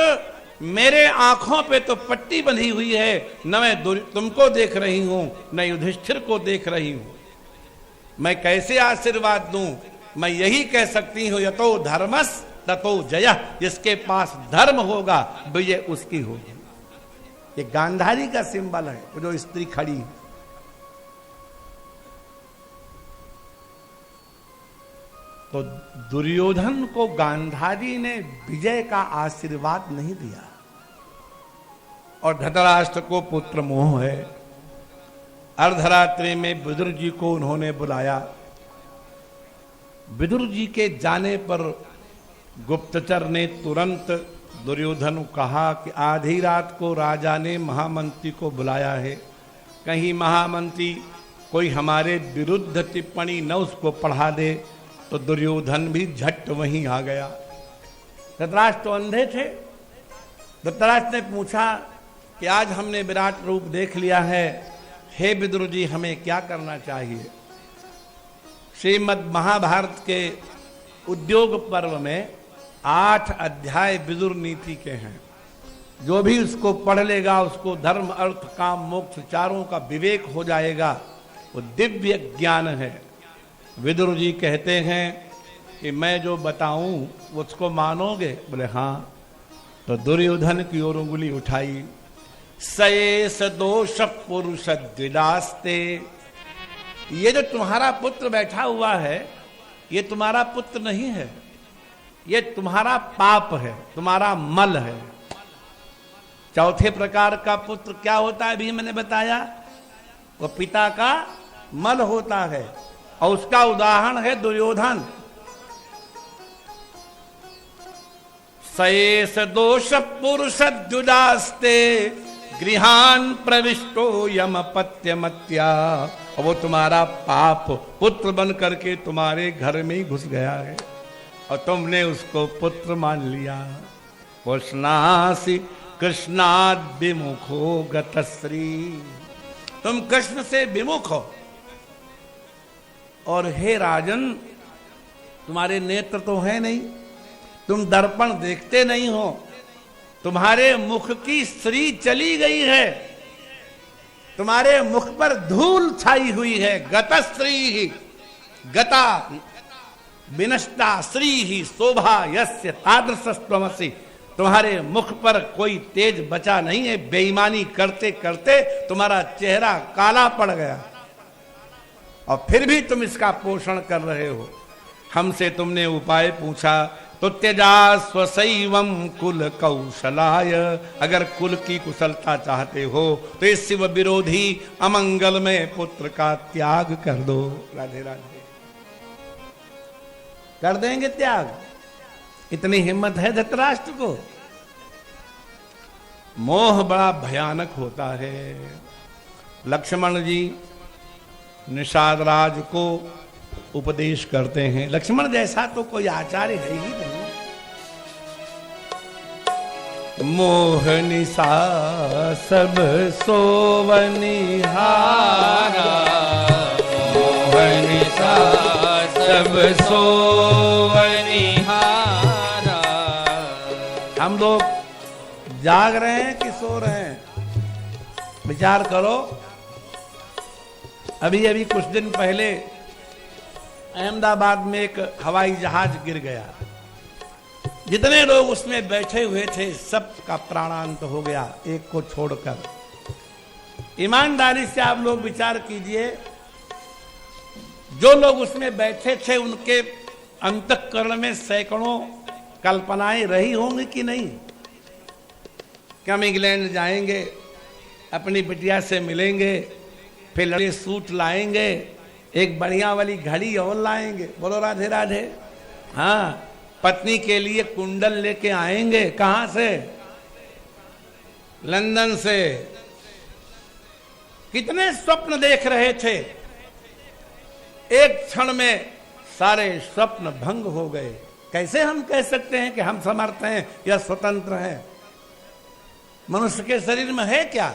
मेरे आंखों पे तो पट्टी बंधी हुई है, न मैं तुमको देख रही हूं न युधिष्ठिर को देख रही हूं, मैं कैसे आशीर्वाद दूं? मैं यही कह सकती हूं यतो धर्मस् ततो जयः, जिसके पास धर्म होगा विजय उसकी होगी। ये गांधारी का सिंबल है, वो जो स्त्री खड़ी है। तो दुर्योधन को गांधारी ने विजय का आशीर्वाद नहीं दिया और धृतराष्ट्र को पुत्र मोह है। अर्धरात्रि में विदुर जी को उन्होंने बुलाया। विदुर जी के जाने पर गुप्तचर ने तुरंत दुर्योधन को कहा कि आधी रात को राजा ने महामंत्री को बुलाया है, कहीं महामंत्री कोई हमारे विरुद्ध टिप्पणी न उसको पढ़ा दे। तो दुर्योधन भी झट वहीं आ गया। धृतराष्ट्र तो अंधे थे। धृतराष्ट्र ने पूछा कि आज हमने विराट रूप देख लिया है, हे विदुर जी हमें क्या करना चाहिए। श्रीमद् महाभारत के उद्योग पर्व में 8 अध्याय विदुर नीति के हैं। जो भी उसको पढ़ लेगा उसको धर्म अर्थ काम मोक्ष चारों का विवेक हो जाएगा। वो दिव्य ज्ञान है। विदुर जी कहते हैं कि मैं जो बताऊं उसको मानोगे? बोले हाँ। तो दुर्योधन की ओर उंगली उठाई। सयेस दोष पुरुष द्विदास्ते, ये जो तुम्हारा पुत्र बैठा हुआ है ये तुम्हारा पुत्र नहीं है, ये तुम्हारा पाप है, तुम्हारा मल है। चौथे प्रकार का पुत्र क्या होता है अभी मैंने बताया, वो पिता का मल होता है और उसका उदाहरण है दुर्योधन। सयेस दोष पुरुष द्युदास्ते गृहान प्रविष्टो यम पत्यमत्या, और वो तुम्हारा पाप पुत्र बन करके तुम्हारे घर में ही घुस गया है और तुमने उसको पुत्र मान लिया। पोषणासी कृष्णाद विमुखो गतश्री, तुम कृष्ण से विमुख हो। और हे राजन तुम्हारे नेत्र तो है नहीं, तुम दर्पण देखते नहीं हो, तुम्हारे मुख की श्री चली गई है, तुम्हारे मुख पर धूल छाई हुई है। गतश्री ही गता विनष्टा श्री ही शोभा यस्य तादृशस्त्वमसि, तुम्हारे मुख पर कोई तेज बचा नहीं है। बेईमानी करते करते तुम्हारा चेहरा काला पड़ गया और फिर भी तुम इसका पोषण कर रहे हो। हमसे तुमने उपाय पूछा तो त्यजा स्वसैवम कुल कौशलाय, अगर कुल की कुशलता चाहते हो तो इस शिव विरोधी अमंगल में पुत्र का त्याग कर दो। राधे राधे। कर देंगे त्याग? इतनी हिम्मत है धृतराष्ट्र को? मोह बड़ा भयानक होता है। लक्ष्मण जी निषाद राज को उपदेश करते हैं। लक्ष्मण जैसा तो कोई आचार्य है ही नहीं। मोह निशा सब सोवनिहारा, मोह निशा सब सोवनिहारा। हम लोग जाग रहे हैं कि सो रहे हैं? विचार करो। अभी अभी कुछ दिन पहले अहमदाबाद में एक हवाई जहाज गिर गया। जितने लोग उसमें बैठे हुए थे सब का प्राणांत हो गया, एक को छोड़कर। ईमानदारी से आप लोग विचार कीजिए, जो लोग उसमें बैठे थे उनके अंतःकरण में सैकड़ों कल्पनाएं रही होंगी कि नहीं कि हम इंग्लैंड जाएंगे, अपनी बिटिया से मिलेंगे, फिर लड़के सूट लाएंगे, एक बढ़िया वाली घड़ी और लाएंगे। बोलो राधे राधे। हाँ, पत्नी के लिए कुंडल लेके आएंगे। कहां से? लंदन से। कितने स्वप्न देख रहे थे, एक क्षण में सारे स्वप्न भंग हो गए। कैसे हम कह सकते हैं कि हम समर्थ हैं या स्वतंत्र हैं? मनुष्य के शरीर में है क्या?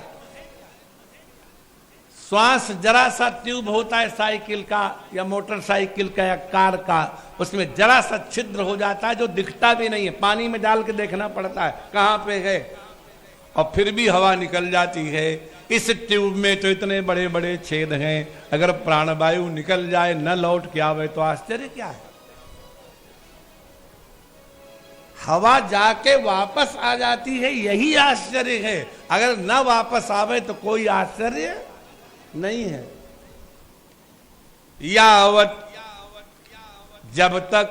श्वास जरा सा ट्यूब होता है साइकिल का या मोटरसाइकिल का या कार का, उसमें जरा सा छिद्र हो जाता है जो दिखता भी नहीं है, पानी में डाल के देखना पड़ता है कहां पे है, और फिर भी हवा निकल जाती है। इस ट्यूब में तो इतने बड़े बड़े छेद हैं, अगर प्राणवायु निकल जाए न लौट के आवे तो आश्चर्य क्या है? हवा जाके वापस आ जाती है, यही आश्चर्य है। अगर न वापस आवे तो कोई आश्चर्य नहीं है। यावत जब तक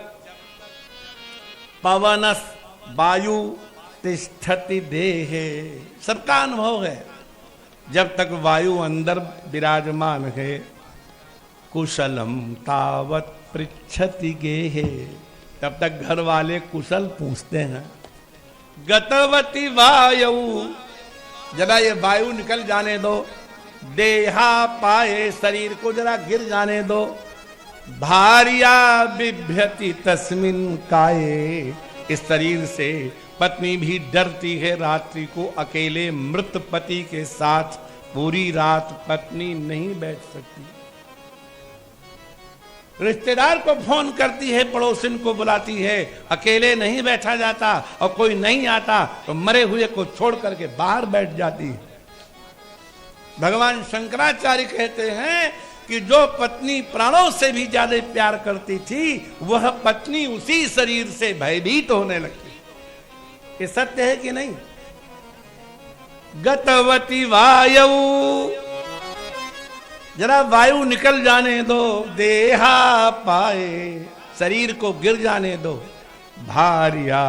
पवनस वायु तिष्ठति देहे, सबका अनुभव है। जब तक वायु अंदर विराजमान है, कुशलम तावत पृच्छति गेहे, तब तक घर वाले कुशल पूछते हैं। गतवती वायु, जरा ये वायु निकल जाने दो, देहा पाए, शरीर को जरा गिर जाने दो, भार्या बिभ्यति तस्मिन काये, इस शरीर से पत्नी भी डरती है, रात्रि को अकेले मृत पति के साथ पूरी रात पत्नी नहीं बैठ सकती। रिश्तेदार को फोन करती है, पड़ोसिन को बुलाती है, अकेले नहीं बैठा जाता, और कोई नहीं आता तो मरे हुए को छोड़ करके बाहर बैठ जाती है। भगवान शंकराचार्य कहते हैं कि जो पत्नी प्राणों से भी ज्यादा प्यार करती थी, वह पत्नी उसी शरीर से भयभीत होने लगती। ये सत्य है कि नहीं? गतवती वायु, जरा वायु निकल जाने दो, देहा पाए, शरीर को गिर जाने दो, भार्या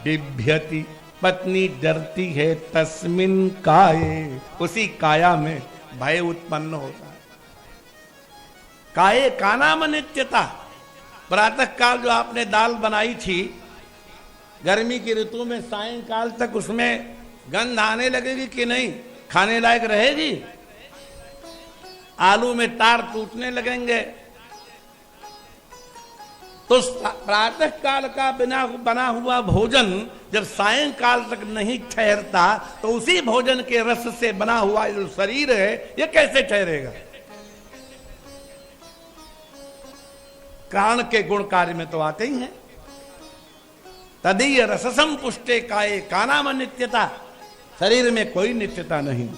बिभ्यति, पत्नी डरती है, तस्मिन काये, उसी काया में भय उत्पन्न होता है। काये का नाम नित्यता। प्रातः काल जो आपने दाल बनाई थी, गर्मी की ऋतु में सायंकाल तक उसमें गंध आने लगेगी कि नहीं? खाने लायक रहेगी? आलू में तार टूटने लगेंगे। तो प्रातः काल का बिना बना हुआ भोजन जब सायंकाल तक नहीं ठहरता, तो उसी भोजन के रस से बना हुआ जो शरीर है, ये कैसे ठहरेगा? कारण के गुण कार्य में तो आते ही हैं। तदीय रससम पुष्टे काये का नाम नित्यता। शरीर में कोई नित्यता नहीं।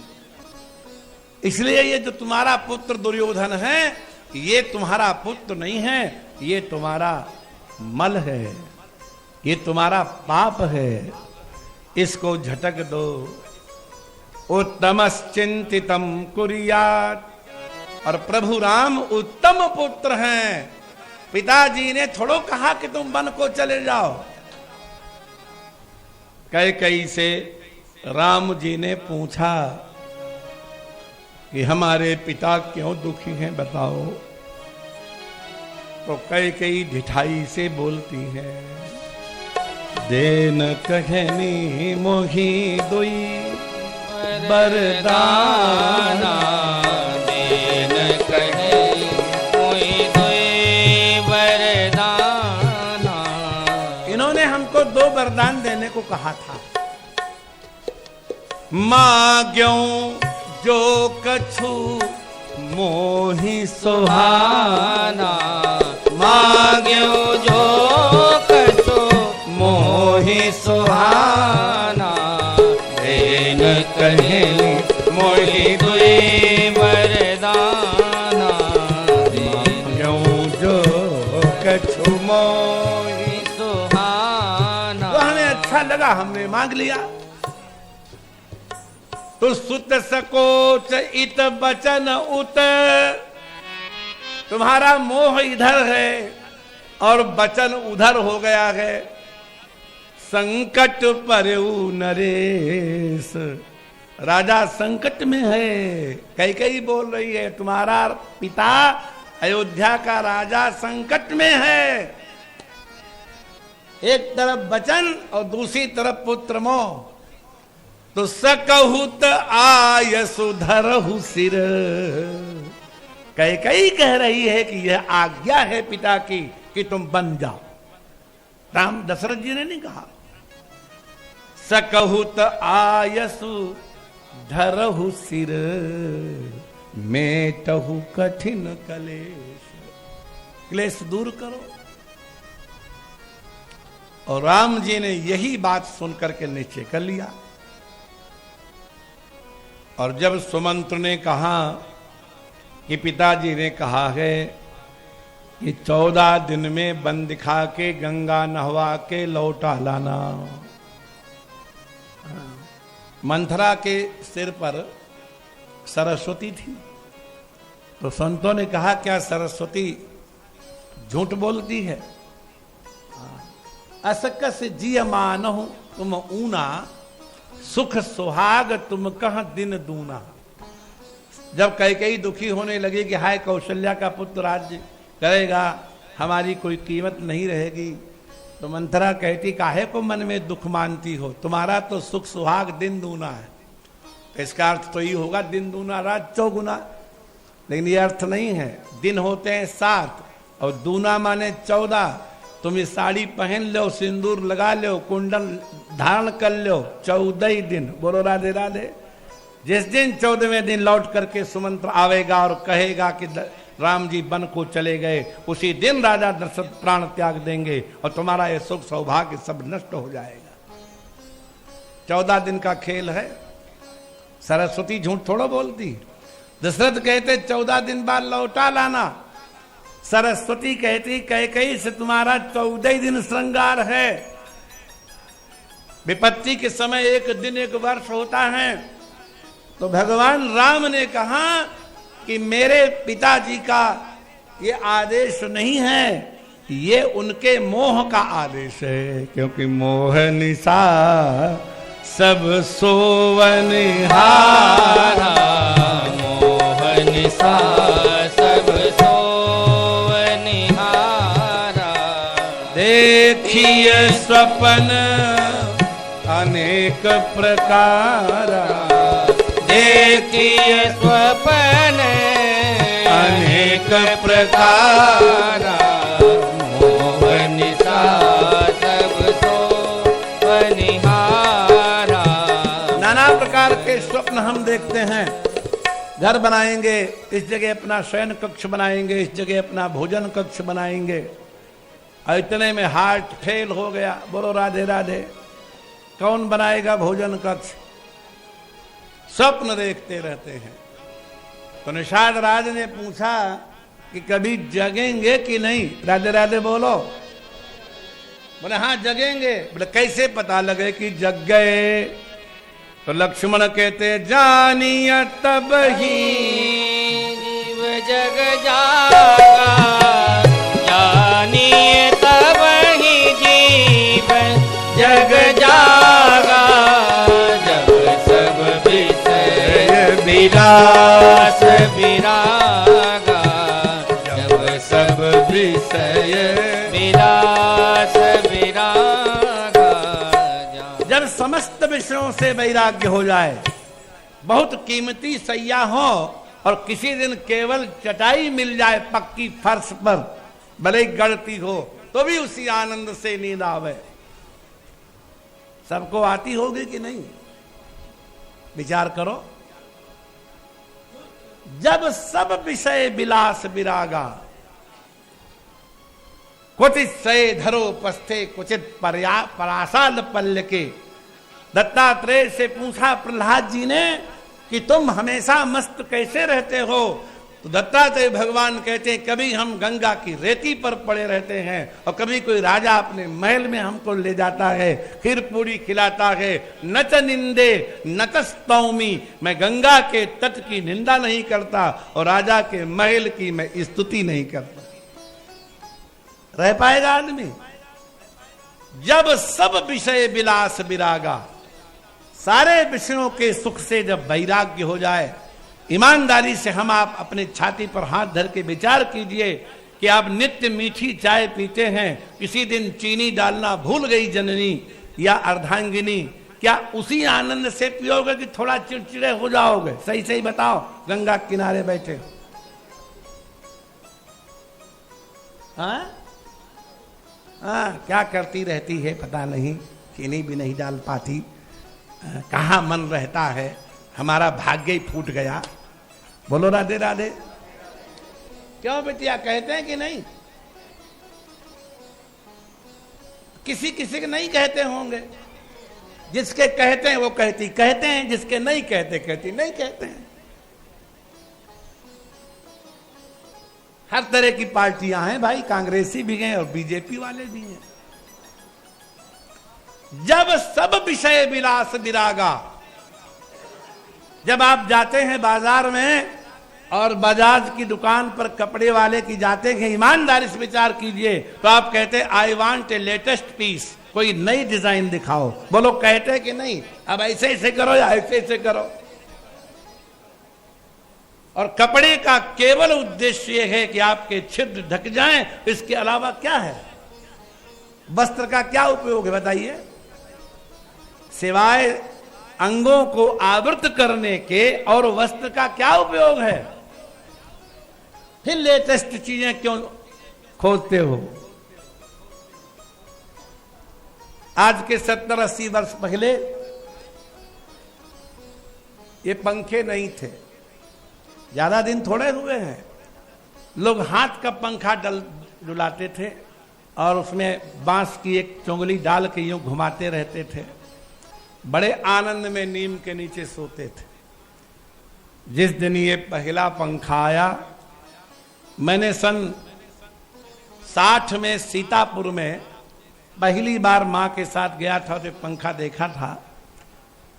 इसलिए ये जो तुम्हारा पुत्र दुर्योधन है, ये तुम्हारा पुत्र नहीं है, ये तुम्हारा मल है, ये तुम्हारा पाप है, इसको झटक दो। उत्तमश्चिंतितम कुर्यात्, और प्रभु राम उत्तम पुत्र हैं। पिताजी ने थोड़ो कहा कि तुम वन को चले जाओ। कैकेयी से राम जी ने पूछा कि हमारे पिता क्यों दुखी हैं, बताओ। तो कैकेयी ढिठाई से बोलती है, देन कहनी मोही दुई बरदाना, देन कहे मोही दुई बरदाना। इन्होंने हमको 2 वरदान देने को कहा था। मांग्यों जो कछु मोहि सुहाना, मांग्यो जो कछु मोहि सुहाना, देन कहे मोहि दुई वरदाना। मांग्यो जो कछु मोहि सुहाना। तो हमें अच्छा लगा, हमने मांग लिया। तो सुत सकोच इत बचन उत, तुम्हारा मोह इधर है और बचन उधर हो गया है। संकट परऊ नरेश, राजा संकट में है। कैकेयी बोल रही है, तुम्हारा पिता अयोध्या का राजा संकट में है। एक तरफ बचन और दूसरी तरफ पुत्र मोह। तो सकहुत आय सुधरहु सिर, कैकेयी कह रही है कि यह आज्ञा है पिता की कि तुम बन जाओ। राम दशरथ जी ने नहीं कहा। सकहुत आयसु धरहु सिर, मेटहु कठिन कलेश, क्लेश दूर करो। और राम जी ने यही बात सुनकर के निश्चय कर लिया। और जब सुमंत्र ने कहा कि पिताजी ने कहा है कि 14 दिन में वन दिखा के गंगा नहवा के लौटा लाना। मंथरा के सिर पर सरस्वती थी, तो संतों ने कहा क्या सरस्वती झूठ बोलती है? असकस जिय मानहु तुम ऊना, सुख सुहाग तुम कह दिन दूना। जब कैकेयी दुखी होने लगी कि हाय कौशल्या का पुत्र राज्य करेगा, हमारी कोई कीमत नहीं रहेगी, तो मंथरा कहती काहे को मन में दुख मानती हो, तुम्हारा तो सुख सुहाग दिन दूना है। तो इसका अर्थ तो ये होगा दिन दूना रात चौगुना, लेकिन ये अर्थ नहीं है। दिन होते हैं 7 और दूना माने 14। तुम ये साड़ी पहन लो, सिंदूर लगा लो, कुंडल धारण कर लो, 14 ही दिन। बोलो राधे राधे। जिस दिन 14वें दिन लौट करके सुमंत्र आवेगा और कहेगा कि राम जी वन को चले गए, उसी दिन राजा दशरथ प्राण त्याग देंगे और तुम्हारा ये सुख सौभाग्य सब नष्ट हो जाएगा। 14 दिन का खेल है। सरस्वती झूठ थोड़ा बोलती। दशरथ कहते 14 दिन बाद लौटा लाना। सरस्वती कहती कैकेयी से तुम्हारा 14 दिन श्रृंगार है। विपत्ति के समय एक दिन एक वर्ष होता है। तो भगवान राम ने कहा कि मेरे पिताजी का ये आदेश नहीं है, ये उनके मोह का आदेश है, क्योंकि मोह निशा सब सोवनिहारा, मोह निशा सब सोवनिहारा। देखिए स्वप्न अनेक प्रकारा, देखिए स्वप्न अनेक प्रकारा। मोह निशा सब सोवनिहारा। नाना प्रकार के स्वप्न हम देखते हैं। घर बनाएंगे, इस जगह अपना शयन कक्ष बनाएंगे, इस जगह अपना भोजन कक्ष बनाएंगे, और इतने में हार्ट फेल हो गया। बोलो राधे राधे। कौन बनाएगा भोजन कक्ष? स्वप्न देखते रहते हैं। तो निषाद राज ने पूछा कि कभी जगेंगे कि नहीं? राधे राधे बोलो। बोले हाँ जगेंगे। बोले कैसे पता लगे कि जग गए? तो लक्ष्मण कहते जानिए तब ही जीव जग जागा, जानिए तब ही जीव जग जागा। जब सब विषय विलास विरागा, जब सब विषय विलास विरागा। जब समस्त विषयों से वैराग्य हो जाए, बहुत कीमती सैया हो और किसी दिन केवल चटाई मिल जाए पक्की फर्श पर, भले गड़ती हो तो भी उसी आनंद से नींद आवे। सबको आती होगी कि नहीं? विचार करो। जब सब विषय विलास विरागा, क्वचित सये धरो पस्थे कुचित परासाल पल्ल के। दत्तात्रेय से पूछा प्रहलाद जी ने कि तुम हमेशा मस्त कैसे रहते हो? तो दत्तात्रेय भगवान कहते हैं कभी हम गंगा की रेती पर पड़े रहते हैं और कभी कोई राजा अपने महल में हमको ले जाता है, खीर पूरी खिलाता है। न च निंदे न च स्तौमी, मैं गंगा के तट की निंदा नहीं करता और राजा के महल की मैं स्तुति नहीं करता। रह पाएगा आदमी? जब सब विषय विलास विरागा, सारे विषयों के सुख से जब वैराग्य हो जाए। ईमानदारी से हम आप अपने छाती पर हाथ धर के विचार कीजिए कि आप नित्य मीठी चाय पीते हैं, किसी दिन चीनी डालना भूल गई जननी या अर्धांगिनी, क्या उसी आनंद से पियोगे कि थोड़ा चिड़चिड़े हो जाओगे? सही सही बताओ। गंगा किनारे बैठे क्या करती रहती है पता नहीं, चीनी भी नहीं डाल पाती, कहाँ मन रहता है, हमारा भाग्य ही फूट गया। बोलो राधे राधे। क्यों बेटिया कहते हैं कि नहीं? किसी किसी के नहीं कहते होंगे। जिसके कहते हैं वो कहती कहते हैं, जिसके नहीं कहते कहती नहीं कहते हैं। हर तरह की पार्टियां हैं भाई, कांग्रेसी भी हैं और बीजेपी वाले भी हैं। जब सब विषय विलास विरागा, जब आप जाते हैं बाजार में और बजाज की दुकान पर कपड़े वाले की जाते हैं, ईमानदारी से विचार कीजिए, तो आप कहते हैं I want a latest piece, कोई नई डिजाइन दिखाओ। बोलो कहते हैं कि नहीं? अब ऐसे ऐसे करो या ऐसे ऐसे करो। और कपड़े का केवल उद्देश्य यह है कि आपके छिद्र ढक जाएं, इसके अलावा क्या है? वस्त्र का क्या उपयोग है बताइए? सिवाय अंगों को आवृत करने के और वस्त्र का क्या उपयोग है? फिर लेटेस्ट चीजें क्यों खोजते हो? आज के 70-80 वर्ष पहले ये पंखे नहीं थे, ज्यादा दिन थोड़े हुए हैं। लोग हाथ का पंखा डुलाते थे और उसमें बांस की एक चुंगली डाल के यूं घुमाते रहते थे, बड़े आनंद में नीम के नीचे सोते थे। जिस दिन ये पहला पंखा आया, मैंने सन 60 में सीतापुर में पहली बार मां के साथ गया था तो एक पंखा देखा था,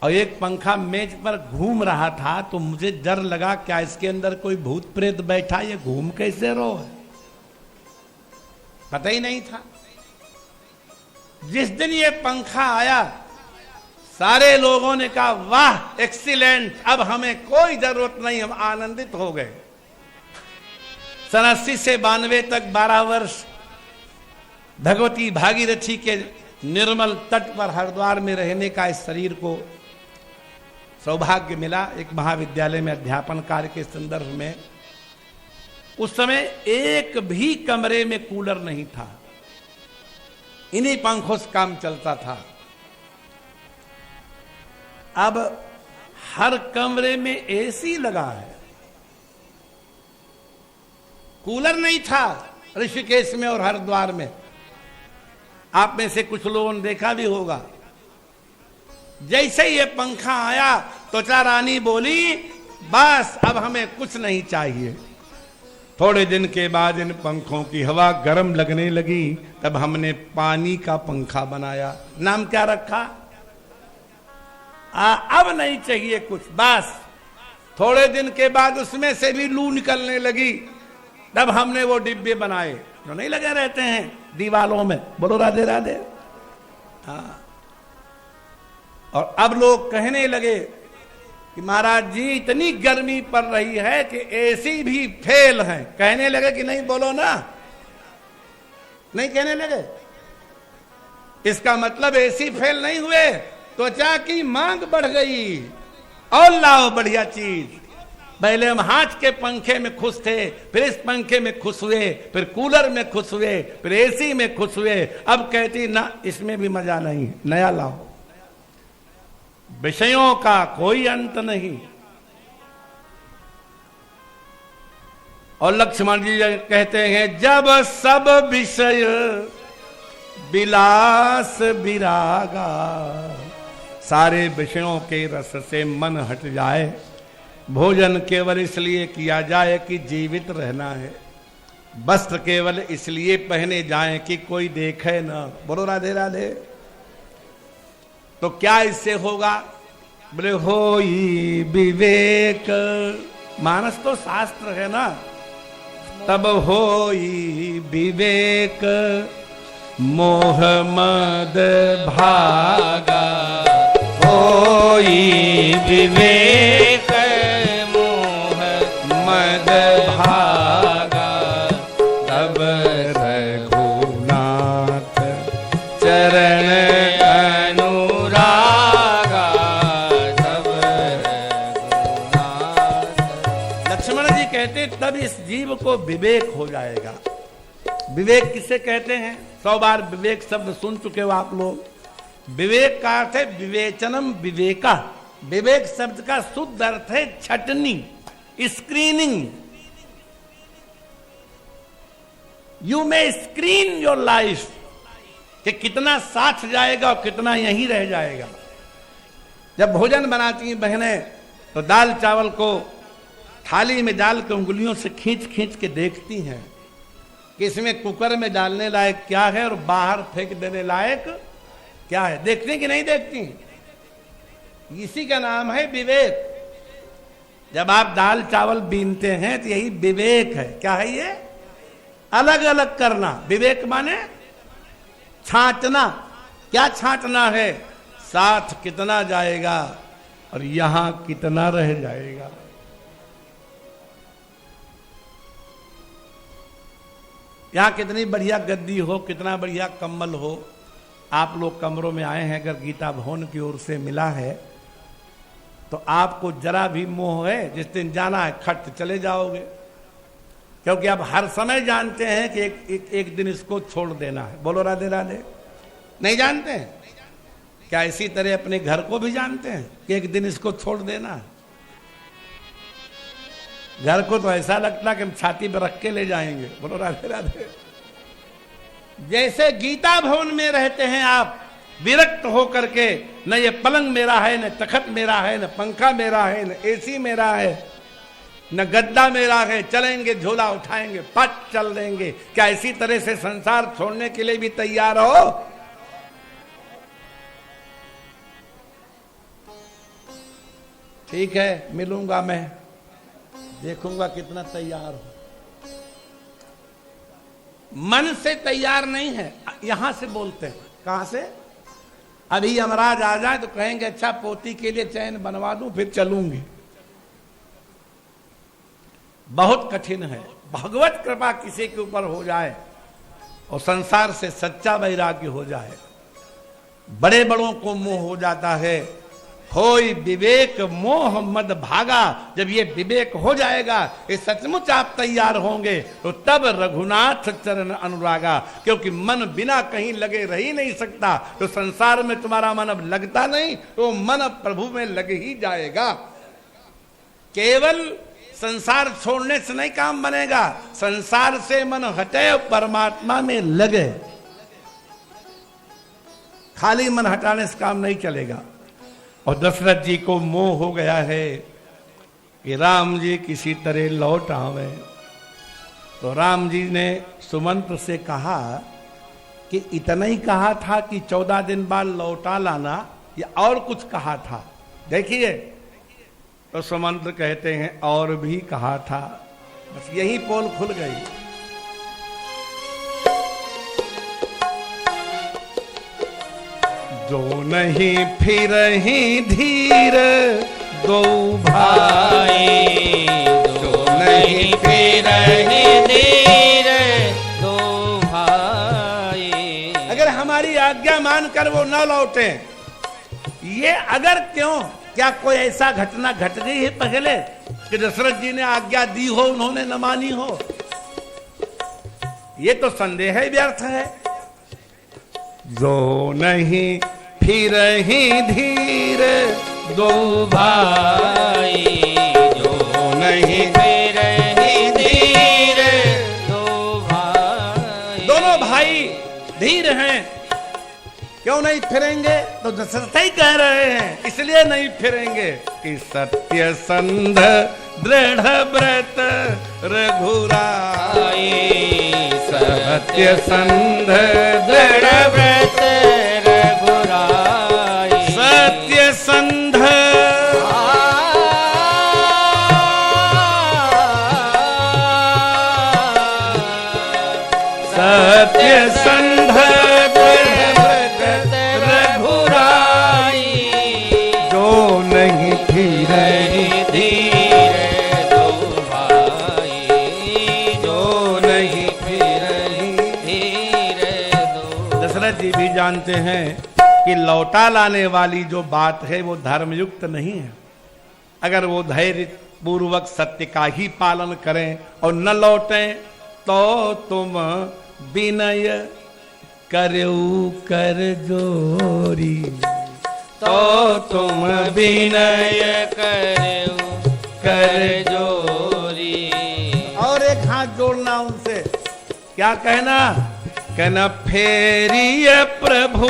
और एक पंखा मेज पर घूम रहा था तो मुझे डर लगा क्या इसके अंदर कोई भूत प्रेत बैठा, ये घूम कैसे रो है, पता ही नहीं था। जिस दिन ये पंखा आया सारे लोगों ने कहा वाह एक्सीलेंट, अब हमें कोई जरूरत नहीं, हम आनंदित हो गए। सन 80 से 92 तक 12 वर्ष भगवती भागीरथी के निर्मल तट पर हरिद्वार में रहने का इस शरीर को सौभाग्य मिला। एक महाविद्यालय में अध्यापन कार्य के संदर्भ में उस समय एक भी कमरे में कूलर नहीं था, इन्हीं पंखों से काम चलता था। अब हर कमरे में एसी लगा है, कूलर नहीं था ऋषिकेश में और हरिद्वार में। आप में से कुछ लोगों ने देखा भी होगा। जैसे ये पंखा आया त्वचा रानी बोली बस अब हमें कुछ नहीं चाहिए। थोड़े दिन के बाद इन पंखों की हवा गर्म लगने लगी, तब हमने पानी का पंखा बनाया। नाम क्या रखा? अब नहीं चाहिए कुछ, बस। थोड़े दिन के बाद उसमें से भी लू निकलने लगी, तब हमने वो डिब्बे बनाए जो नहीं लगे रहते हैं दीवालों में। बोलो राधे राधे। हाँ, और अब लोग कहने लगे कि महाराज जी इतनी गर्मी पड़ रही है कि एसी भी फेल है। कहने लगे कि नहीं? बोलो ना, नहीं कहने लगे। इसका मतलब एसी फेल नहीं हुए, त्वचा की मांग बढ़ गई। और लाओ बढ़िया चीज। पहले हम हाथ के पंखे में खुश थे, फिर इस पंखे में खुश हुए, फिर कूलर में खुश हुए, फिर एसी में खुश हुए। अब कहती ना इसमें भी मजा नहीं, नया लाओ। विषयों का कोई अंत नहीं। और लक्ष्मण जी कहते हैं जब सब विषय विलास विरागा, सारे विषयों के रस से मन हट जाए, भोजन केवल इसलिए किया जाए कि जीवित रहना है, वस्त्र केवल इसलिए पहने जाएं कि कोई देखे ना। बोलो राधे राधे। तो क्या इससे होगा? बोले होई विवेक, मानस तो शास्त्र है ना। तब होई विवेक मोह मद भागा, होई विवेक मोह मद भागा, तब रघुनाथ चरण अनुरागा, तब रघुनाथ। लक्ष्मण जी कहते तब इस जीव को विवेक हो जाएगा। विवेक किसे कहते हैं? 100 बार विवेक शब्द सुन चुके हो आप लोग। विवेक का अर्थ है विवेचनम विवेका। विवेक शब्द का शुद्ध अर्थ है छटनी, screening. You may screen your life, कि कितना साथ जाएगा और कितना यहीं रह जाएगा। जब भोजन बनाती हैं बहनें तो दाल चावल को थाली में डाल के उंगलियों से खींच खींच के देखती हैं कि इसमें कुकर में डालने लायक क्या है और बाहर फेंक देने लायक क्या है। देखती कि नहीं देखती? इसी का नाम है विवेक। जब आप दाल चावल बीनते हैं तो यही विवेक है। क्या है ये? अलग अलग करना। विवेक माने छांटना। क्या छांटना है? साथ कितना जाएगा और यहां कितना रह जाएगा। यहाँ कितनी बढ़िया गद्दी हो, कितना बढ़िया कम्बल हो, आप लोग कमरों में आए हैं, अगर गीता भवन की ओर से मिला है तो आपको जरा भी मोह है, जिस दिन जाना है खट चले जाओगे, क्योंकि आप हर समय जानते हैं कि एक दिन इसको छोड़ देना है। बोलो राधे राधे। नहीं जानते हैं क्या? इसी तरह अपने घर को भी जानते हैं कि एक दिन इसको छोड़ देना है। घर को तो ऐसा लगता है कि हम छाती पर रख के ले जाएंगे। बोलो राधे राधे। जैसे गीता भवन में रहते हैं आप विरक्त हो करके, न ये पलंग मेरा है, न तखत मेरा है, न पंखा मेरा है, न एसी मेरा है, न गद्दा मेरा है, चलेंगे झोला उठाएंगे पट चल देंगे। क्या इसी तरह से संसार छोड़ने के लिए भी तैयार हो? ठीक है, मिलूंगा मैं, देखूंगा कितना तैयार हो। मन से तैयार नहीं है, यहां से बोलते हैं। कहां से? अभी यमराज आ जाए तो कहेंगे अच्छा पोती के लिए चैन बनवा दूं फिर चलूंगी। बहुत कठिन है। भगवत कृपा किसी के ऊपर हो जाए और संसार से सच्चा वैराग्य हो जाए। बड़े बड़ों को मोह हो जाता है, होय विवेक मोह मद भागा। जब ये विवेक हो जाएगा, ये सचमुच आप तैयार होंगे तो तब रघुनाथ चरण अनुरागा। क्योंकि मन बिना कहीं लगे रह ही नहीं सकता। तो संसार में तुम्हारा मन अब लगता नहीं, तो मन अब प्रभु में लग ही जाएगा। केवल संसार छोड़ने से नहीं काम बनेगा, संसार से मन हटे और परमात्मा में लगे। खाली मन हटाने से काम नहीं चलेगा। और दशरथ जी को मोह हो गया है कि राम जी किसी तरह लौट आवे। तो राम जी ने सुमंत्र से कहा कि इतना ही कहा था कि 14 दिन बाद लौटा लाना, या और कुछ कहा था? देखिए, तो सुमंत्र कहते हैं और भी कहा था। बस यही पोल खुल गई। जो नहीं फिर ही धीर दो भाई, जो नहीं फिर ही धीर दो भाई। अगर हमारी आज्ञा मानकर वो न लौटे, ये अगर क्यों, क्या कोई ऐसा घटना घट गई है पहले कि दशरथ जी ने आज्ञा दी हो उन्होंने न मानी हो? ये तो संदेह ही व्यर्थ है। जो नहीं फिर ही धीर दो भाई, जो नहीं फिर ही धीर दो भाई। दोनों भाई धीर हैं, क्यों नहीं फिरेंगे? तो दशरथ ही कह रहे हैं इसलिए नहीं फिरेंगे कि सत्य संध दृढ़ व्रत रघुराई। सत्य संध दृढ़ व्रत रघुराई। सत्य संध सत्य संध जानते हैं कि लौटा लाने वाली जो बात है वो धर्मयुक्त नहीं है। अगर वो धैर्य पूर्वक सत्य का ही पालन करें और न लौटें तो तुम विनय करो कर जोरी। तो तुम विनय करो कर जोरी। और एक हाथ जोड़ना उनसे, क्या कहना? कहना फेरिय प्रभु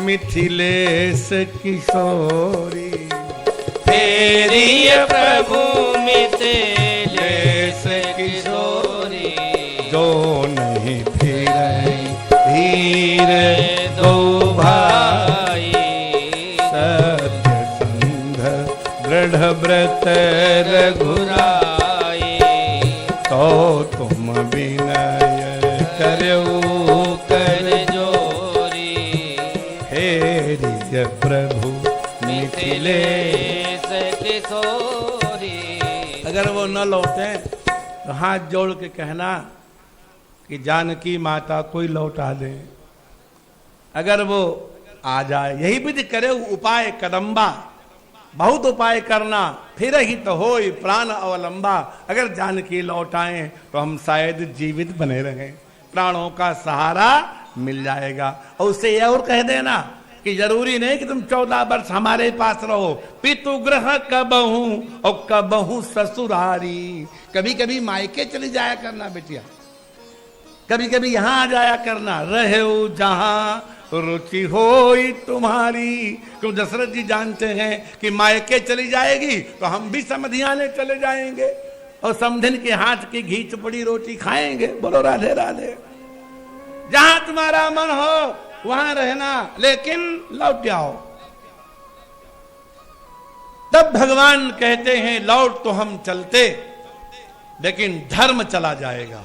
मिथिलेश किशोरी। फेरिय प्रभु मिथिलेश किशोरी। जो नहीं फिरे धीर दो भाई, सत्य संध दृढ़ व्रत रघुराई। तो तुम विनय करो कर जोरी। फेरिय प्रभु मिथिलेश किशोरी। अगर वो न लौटे तो हाथ जोड़ के कहना कि जानकी माता कोई लौटा दे। अगर वो आ जाए, यही विधि करे उपाय कदम्बा, बहुत उपाय करना, फिर ही तो हो प्राण अवलंबा। अगर जानकी लौटाएं तो हम शायद जीवित बने रहें, प्राणों का सहारा मिल जाएगा। और उससे यह और कह देना कि जरूरी नहीं कि तुम 14 वर्ष हमारे पास रहो, पितु ग्रह कबहू और कबहू ससुरारी। कभी कभी मायके चली जाया करना बेटिया, कभी कभी यहां आ जाया करना। रहे जहां रुचि होई तुम्हारी। क्यों दशरथ जी जानते हैं कि मायके चली जाएगी तो हम भी समधियाने चले जाएंगे और समधिन के हाथ की घी चुपड़ी रोटी खाएंगे। बोलो राधे राधे। जहां तुम्हारा मन हो वहां रहना, लेकिन लौट जाओ। तब भगवान कहते हैं लौट तो हम चलते, लेकिन धर्म चला जाएगा।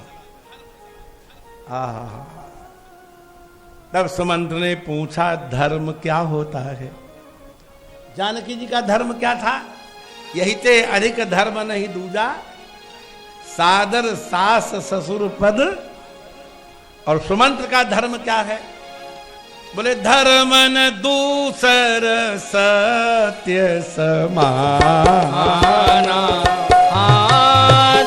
तब सुमंत्र ने पूछा धर्म क्या होता है? जानकी जी का धर्म क्या था? यही ते अधिक धर्म नहीं दूजा, सादर सास ससुर पद। और सुमंत्र का धर्म क्या है? बोले धर्म न दूसर सत्य समाना।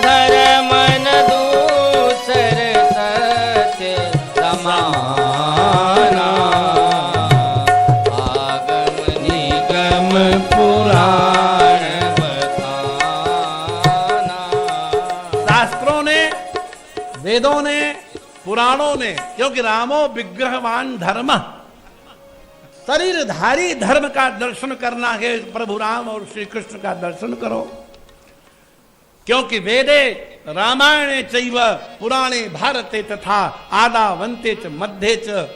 धर्म न दूसर सत्य समाना। आगम निगम पुराण बताना। शास्त्रों ने, वेदों ने, पुराणों ने, क्योंकि रामो विग्रहवान धर्म, शरीरधारी धर्म का दर्शन करना है प्रभु राम और श्री कृष्ण का दर्शन करो। क्योंकि वेदे रामायणे चैव पुराणे भारते तथा आदावन्ते च मध्ये च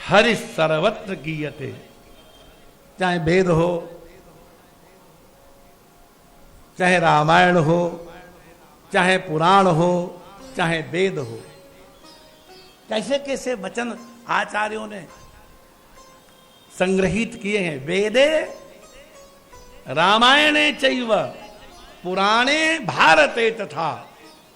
हरि सर्वत्र गीयते। चाहे वेद हो, चाहे रामायण हो, चाहे पुराण हो, चाहे वेद हो, कैसे कैसे वचन आचार्यों ने संग्रहित किए हैं। वेदे रामायणे चैव पुराणे भारते तथा।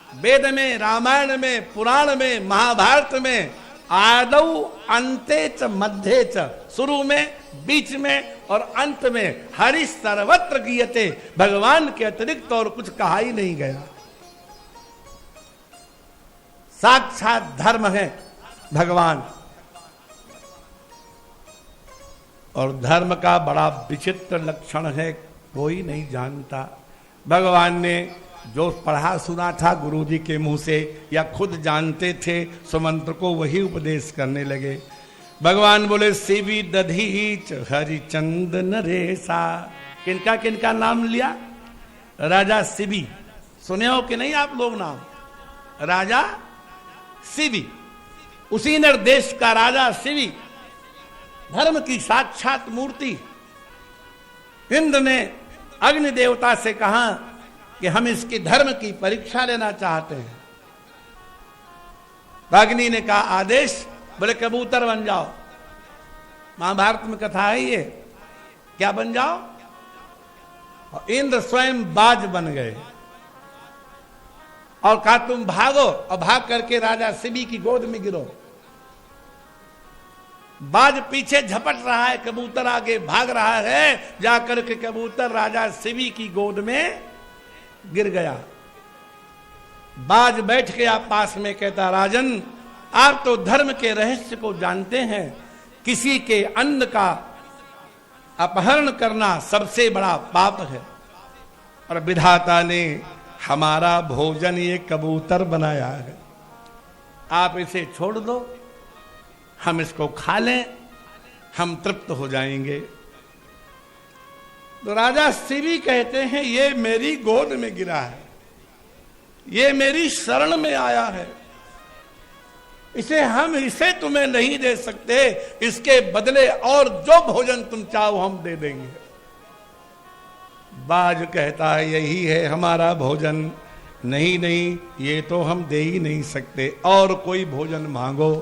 वेद में, रामायण में, पुराण में, महाभारत में आदौ अंते च मध्ये च, शुरू में, बीच में और अंत में हरि सर्वत्र गीयते। भगवान के अतिरिक्त और कुछ कहा ही नहीं गया। साक्षात धर्म है भगवान। और धर्म का बड़ा विचित्र लक्षण है, कोई नहीं जानता। भगवान ने जो पढ़ा सुना था गुरुजी के मुंह से या खुद जानते थे, सुमंत्र को वही उपदेश करने लगे। भगवान बोले शिवी दधीच हरिचंद नरेशा। किनका किनका नाम लिया? राजा शिवी। सुने हो कि नहीं आप लोग नाम? राजा शिवी, उसी देश का राजा शिवी, धर्म की साक्षात मूर्ति। इंद्र ने अग्नि देवता से कहा कि हम इसकी धर्म की परीक्षा लेना चाहते हैं। अग्नि ने कहा आदेश। बोले कबूतर बन जाओ। महाभारत में कथा है ये, क्या बन जाओ? और इंद्र स्वयं बाज बन गए और कहा तुम भागो, और भाग करके राजा शिवी की गोद में गिरो। बाज पीछे झपट रहा है, कबूतर आगे भाग रहा है। जाकर के कबूतर राजा शिवी की गोद में गिर गया। बाज बैठ गया पास में, कहता राजन आप तो धर्म के रहस्य को जानते हैं। किसी के अन्न का अपहरण करना सबसे बड़ा पाप है, और विधाता ने हमारा भोजन ये कबूतर बनाया है। आप इसे छोड़ दो, हम इसको खा लें, हम तृप्त हो जाएंगे। तो राजा शिवी कहते हैं ये मेरी गोद में गिरा है, ये मेरी शरण में आया है, इसे तुम्हें नहीं दे सकते। इसके बदले और जो भोजन तुम चाहो हम दे देंगे। बाज कहता है यही है हमारा भोजन। नहीं नहीं, ये तो हम दे ही नहीं सकते, और कोई भोजन मांगो।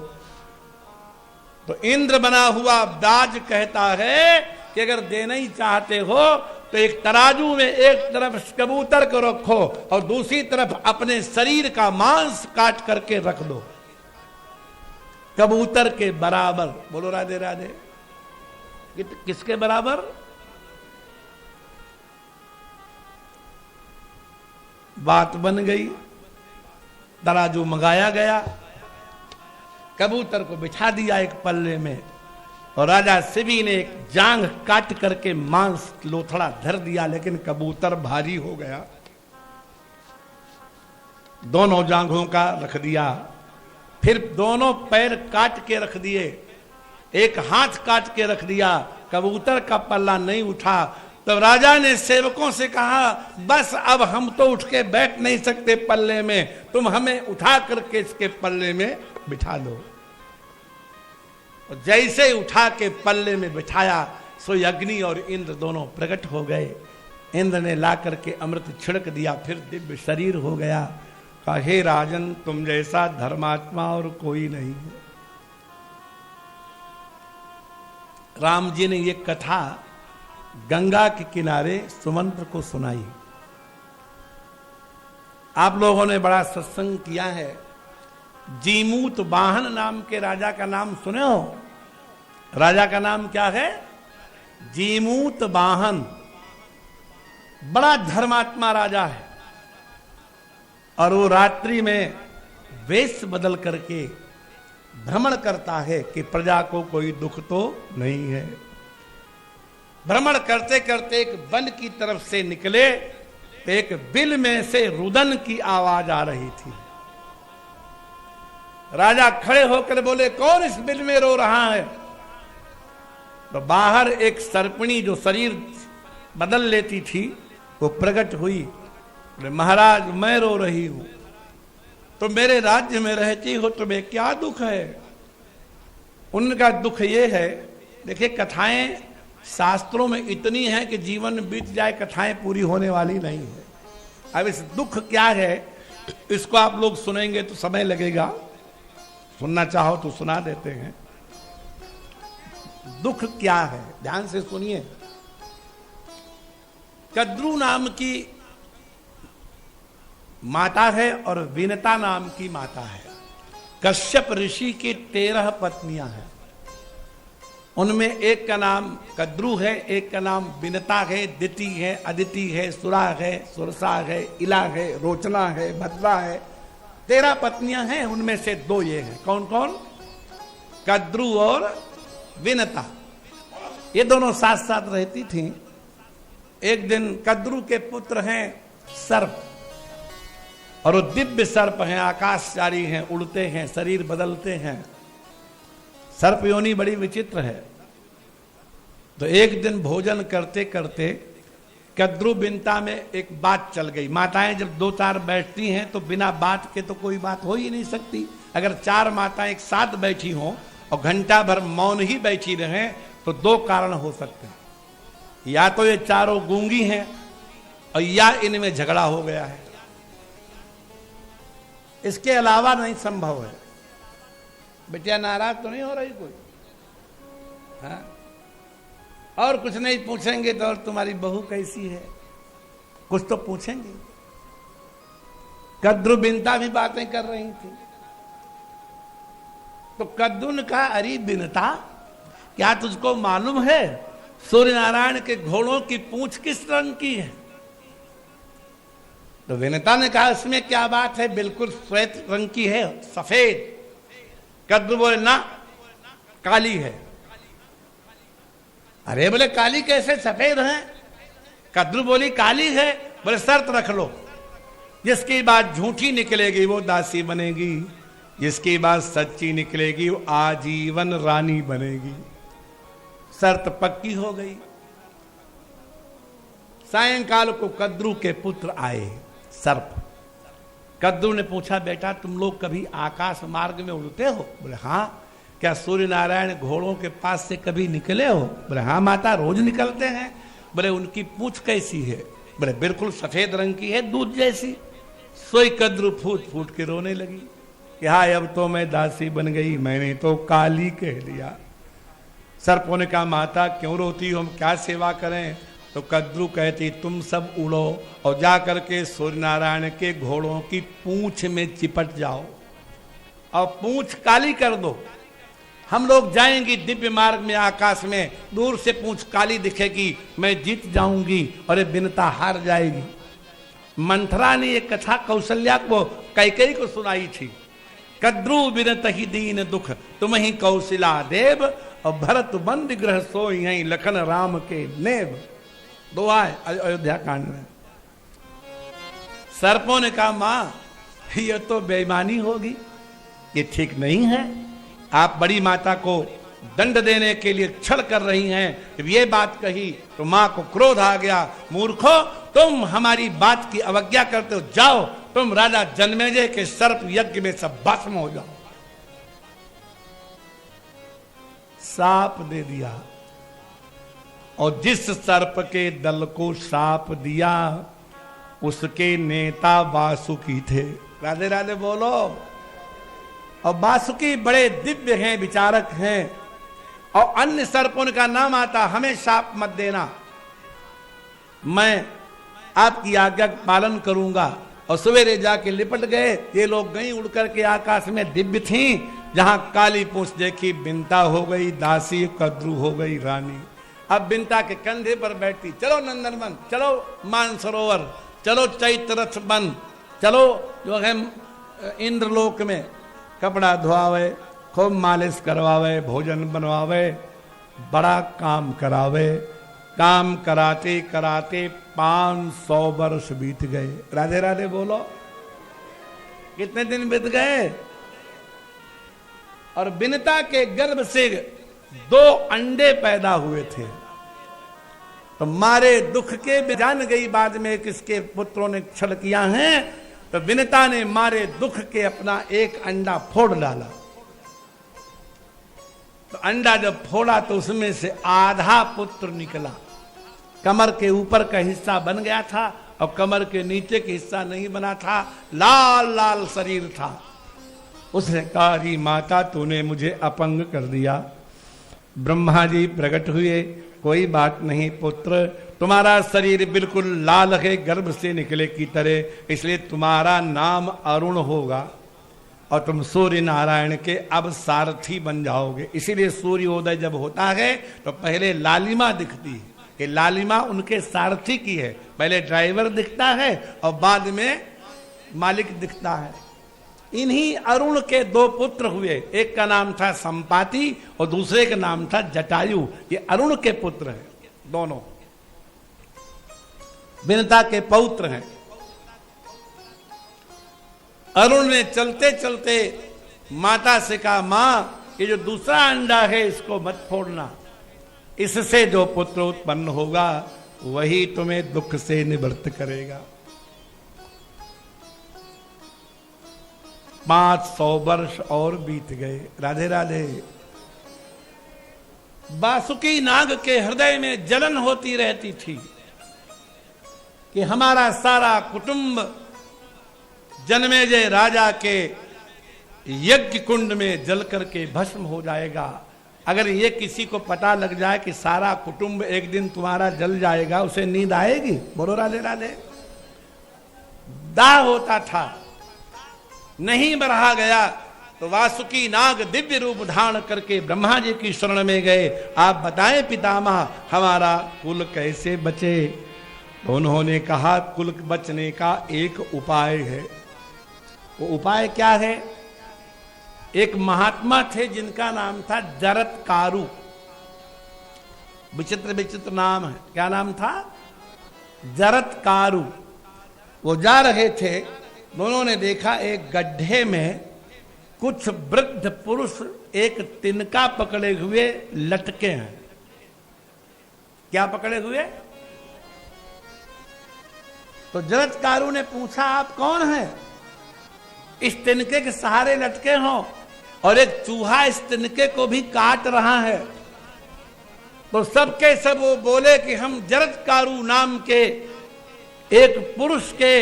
तो इंद्र बना हुआ बाज कहता है कि अगर देना ही चाहते हो तो एक तराजू में एक तरफ कबूतर को रखो और दूसरी तरफ अपने शरीर का मांस काट करके रख दो। कबूतर के बराबर। बोलो राधे राधे। किसके बराबर? बात बन गई, तराजू मंगाया गया, कबूतर को बिठा दिया एक पल्ले में, और राजा शिवी ने एक जांघ काट करके मांस लोथड़ा धर दिया, लेकिन कबूतर भारी हो गया। दोनों जांघों का रख दिया, फिर दोनों पैर काट के रख दिए, एक हाथ काट के रख दिया, कबूतर का पल्ला नहीं उठा। तब राजा ने सेवकों से कहा, बस अब हम तो उठ के बैठ नहीं सकते पल्ले में, तुम हमें उठा करके इसके पल्ले में बिठा दो। और जैसे उठा के पल्ले में बिठाया, सो अग्नि और इंद्र दोनों प्रकट हो गए। इंद्र ने ला करके अमृत छिड़क दिया, फिर दिव्य शरीर हो गया। कहा, हे राजन, तुम जैसा धर्मात्मा और कोई नहीं है। राम जी ने ये कथा गंगा के किनारे सुमंत्र को सुनाई। आप लोगों ने बड़ा सत्संग किया है। जीमूत वाहन नाम के राजा का नाम सुने हो? राजा का नाम क्या है? जीमूत वाहन। बड़ा धर्मात्मा राजा है, और वो रात्रि में वेश बदल करके भ्रमण करता है कि प्रजा को कोई दुख तो नहीं है। भ्रमण करते करते एक वन की तरफ से निकले, तो एक बिल में से रुदन की आवाज आ रही थी। राजा खड़े होकर बोले, कौन इस बिल में रो रहा है? तो बाहर एक सर्पिणी जो शरीर बदल लेती थी, वो प्रकट हुई। बोले, महाराज, मैं रो रही हूं। तो मेरे राज्य में रहती हो, तुम्हें क्या दुख है? उनका दुख ये है, देखिए कथाएं शास्त्रों में इतनी हैं कि जीवन बीत जाए, कथाएं पूरी होने वाली नहीं है। अब इस दुख क्या है, इसको आप लोग सुनेंगे तो समय लगेगा, सुनना चाहो तो सुना देते हैं। दुख क्या है, ध्यान से सुनिए। कद्रू नाम की माता है और विनता नाम की माता है। कश्यप ऋषि की 13 पत्नियां हैं। उनमें एक का नाम कद्रू है, एक का नाम विनता है, दिति है, अदिति है, सुरा है, सुरसा है, इला है, रोचना है, भद्रा है। 13 पत्नियां हैं, उनमें से 2 ये हैं। कौन कौन? कद्रू और विनता। ये दोनों साथ साथ रहती थीं। एक दिन कद्रू के पुत्र हैं सर्प, और वो दिव्य सर्प हैं, आकाशचारी हैं, उड़ते हैं, शरीर बदलते हैं। सर्प योनि बड़ी विचित्र है। तो एक दिन भोजन करते करते कद्रू बिनता में एक बात चल गई। माताएं जब 2-4 बैठती हैं तो बिना बात के तो कोई बात हो ही नहीं सकती। अगर 4 माताएं एक साथ बैठी हों और घंटा भर मौन ही बैठी रहें तो 2 कारण हो सकते हैं। या तो ये चारों गूंगी हैं, और या इनमें झगड़ा हो गया है। इसके अलावा नहीं संभव है। बेटिया नाराज तो नहीं हो रही कोई? हाँ? और कुछ नहीं पूछेंगे तो और तुम्हारी बहू कैसी है, कुछ तो पूछेंगे। कद्रू बिनता भी बातें कर रही थी। तो कद्रू ने कहा, अरे बिनता, क्या तुझको मालूम है सूर्य नारायण के घोड़ों की पूंछ किस रंग की है? तो विनता ने कहा, इसमें क्या बात है, बिल्कुल श्वेत रंग की है, सफेद। कद्रू बोले, ना, काली है। अरे बोले, काली कैसे, सफेद है? कद्रू बोली, काली है। बोले, शर्त रख लो, जिसकी बात झूठी निकलेगी वो दासी बनेगी, जिसकी बात सच्ची निकलेगी वो आजीवन रानी बनेगी। शर्त पक्की हो गई। सायंकाल को कद्रू के पुत्र आए, सर्प। कद्रू ने पूछा, बेटा तुम लोग कभी आकाश मार्ग में उड़ते हो? बोले, हाँ। क्या सूर्य नारायण घोड़ों के पास से कभी निकले हो? बोले, हाँ माता, रोज निकलते हैं। बोले, उनकी पूंछ कैसी है? बोले, बिल्कुल सफेद रंग की है, दूध जैसी। सोई कद्रू फूट फूट के रोने लगी कि हाँ, अब तो मैं दासी बन गई, मैंने तो काली कह दिया। सर्पों ने कहा, माता क्यों रोती हो, हम क्या सेवा करें? तो कद्रू कहती, तुम सब उड़ो और जा करके सूर्य नारायण के घोड़ों की पूंछ में चिपट जाओ और पूंछ काली कर दो। हम लोग जाएंगे दिव्य मार्ग में, आकाश में, दूर से पूंछ काली दिखेगी, मैं जीत जाऊंगी और ये बिनता हार जाएगी। मंथरा ने एक कथा कौशल्या को, कैकेयी को सुनाई थी। कद्रु बिनत ही दीन दुख तुम ही कौशला देव, और भरत बंद ग्रह सोई हैं लखन राम के नेब। दो आए अयोध्या कांड में। सर्पों ने कहा मां ये तो बेईमानी होगी, ये ठीक नहीं है। आप बड़ी माता को दंड देने के लिए छल कर रही हैं। जब ये बात कही तो मां को क्रोध आ गया। मूर्खो, तुम हमारी बात की अवज्ञा करते हो, जाओ तुम राजा जन्मेजय के सर्प यज्ञ में सब भस्म हो जाओ। साप दे दिया, और जिस सर्प के दल को साप दिया उसके नेता वासुकी थे। राधे राधे बोलो। और वासुकी बड़े दिव्य हैं, विचारक हैं, और अन्य सर्पों का नाम आता हमें शाप मत देना, मैं आपकी आज्ञा का पालन करूंगा। और सवेरे जाके लिपट गए। ये लोग गई उड़ करके आकाश में, दिव्य थी। जहां काली पूंछ देखी बिनता हो गई दासी, कद्रु हो गई रानी। अब बिनता के कंधे पर बैठी, चलो नंदनवन, चलो मानसरोवर, चलो चैत्र रथ बन, चलो जो है इंद्रलोक में कपड़ा धोआवे, खूब मालिश करवावे, भोजन बनवावे, बड़ा काम करावे। काम कराते कराते 500 वर्ष बीत गए। राधे राधे बोलो। कितने दिन बीत गए? और बिनता के गर्भ से 2 अंडे पैदा हुए थे। तो मारे दुख के जान गई बाद में किसके पुत्रों ने छल किया है, तो बिनता ने मारे दुख के अपना एक अंडा फोड़ डाला। तो अंडा जब फोड़ा तो उसमें से आधा पुत्र निकला। कमर के ऊपर का हिस्सा बन गया था और कमर के नीचे का हिस्सा नहीं बना था, लाल लाल शरीर था। उसने कहा री माता तूने मुझे अपंग कर दिया। ब्रह्मा जी प्रकट हुए, कोई बात नहीं पुत्र, तुम्हारा शरीर बिल्कुल लाल है गर्भ से निकले की तरह, इसलिए तुम्हारा नाम अरुण होगा और तुम सूर्य नारायण के अब सारथी बन जाओगे। इसीलिए सूर्योदय जब होता है तो पहले लालिमा दिखती है, कि लालिमा उनके सारथी की है। पहले ड्राइवर दिखता है और बाद में मालिक दिखता है। इन्हीं अरुण के 2 पुत्र हुए, एक का नाम था संपाति और दूसरे का नाम था जटायु। ये अरुण के पुत्र हैं, दोनों बिनता के पौत्र हैं। अरुण ने चलते चलते माता से कहा मां ये जो दूसरा अंडा है इसको मत फोड़ना, इससे जो पुत्र उत्पन्न होगा वही तुम्हें दुख से निवृत्त करेगा। 500 वर्ष और बीत गए। राधे राधे। वासुकी नाग के हृदय में जलन होती रहती थी कि हमारा सारा कुटुंब जन्मेजय राजा के यज्ञ कुंड में जल करके भस्म हो जाएगा। अगर ये किसी को पता लग जाए कि सारा कुटुंब एक दिन तुम्हारा जल जाएगा, उसे नींद आएगी? बोलो राधे राधे। दाह होता था, नहीं बढ़ा गया तो वासुकी नाग दिव्य रूप धारण करके ब्रह्मा जी की शरण में गए। आप बताएं पितामह हमारा कुल कैसे बचे? तो उन्होंने कहा कुल बचने का एक उपाय है। वो उपाय क्या है? एक महात्मा थे जिनका नाम था जरत्कारु। विचित्र विचित्र नाम है। क्या नाम था? जरत्कारु। वो जा रहे थे, दोनों ने देखा एक गड्ढे में कुछ वृद्ध पुरुष एक तिनका पकड़े हुए लटके हैं। क्या पकड़े हुए? तो जरत्कारु ने पूछा आप कौन हैं? इस तिनके के सहारे लटके हो और एक चूहा इस तिनके को भी काट रहा है। तो सबके सब वो बोले कि हम जरत्कारु नाम के एक पुरुष के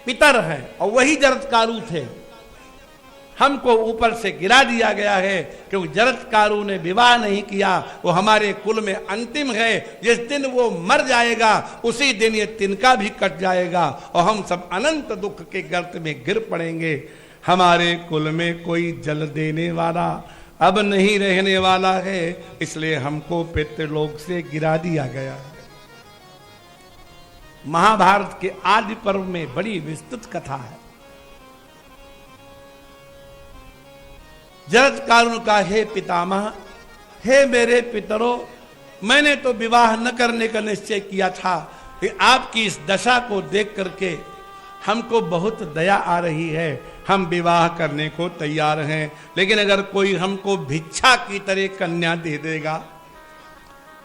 पितर हैं और वही जरत्कारु थे। हमको ऊपर से गिरा दिया गया है क्योंकि जरत्कारु ने विवाह नहीं किया, वो हमारे कुल में अंतिम है। जिस दिन वो मर जाएगा उसी दिन ये तिनका भी कट जाएगा और हम सब अनंत दुख के गर्त में गिर पड़ेंगे। हमारे कुल में कोई जल देने वाला, अब नहीं रहने वाला है, इसलिए हमको पितृलोक से गिरा दिया गया। महाभारत के आदि पर्व में बड़ी विस्तृत कथा है। जरत्कारुण का, हे पितामह, हे मेरे पितरों, मैंने तो विवाह न करने का निश्चय किया था कि आपकी इस दशा को देख करके हमको बहुत दया आ रही है, हम विवाह करने को तैयार हैं। लेकिन अगर कोई हमको भिक्षा की तरह कन्या दे देगा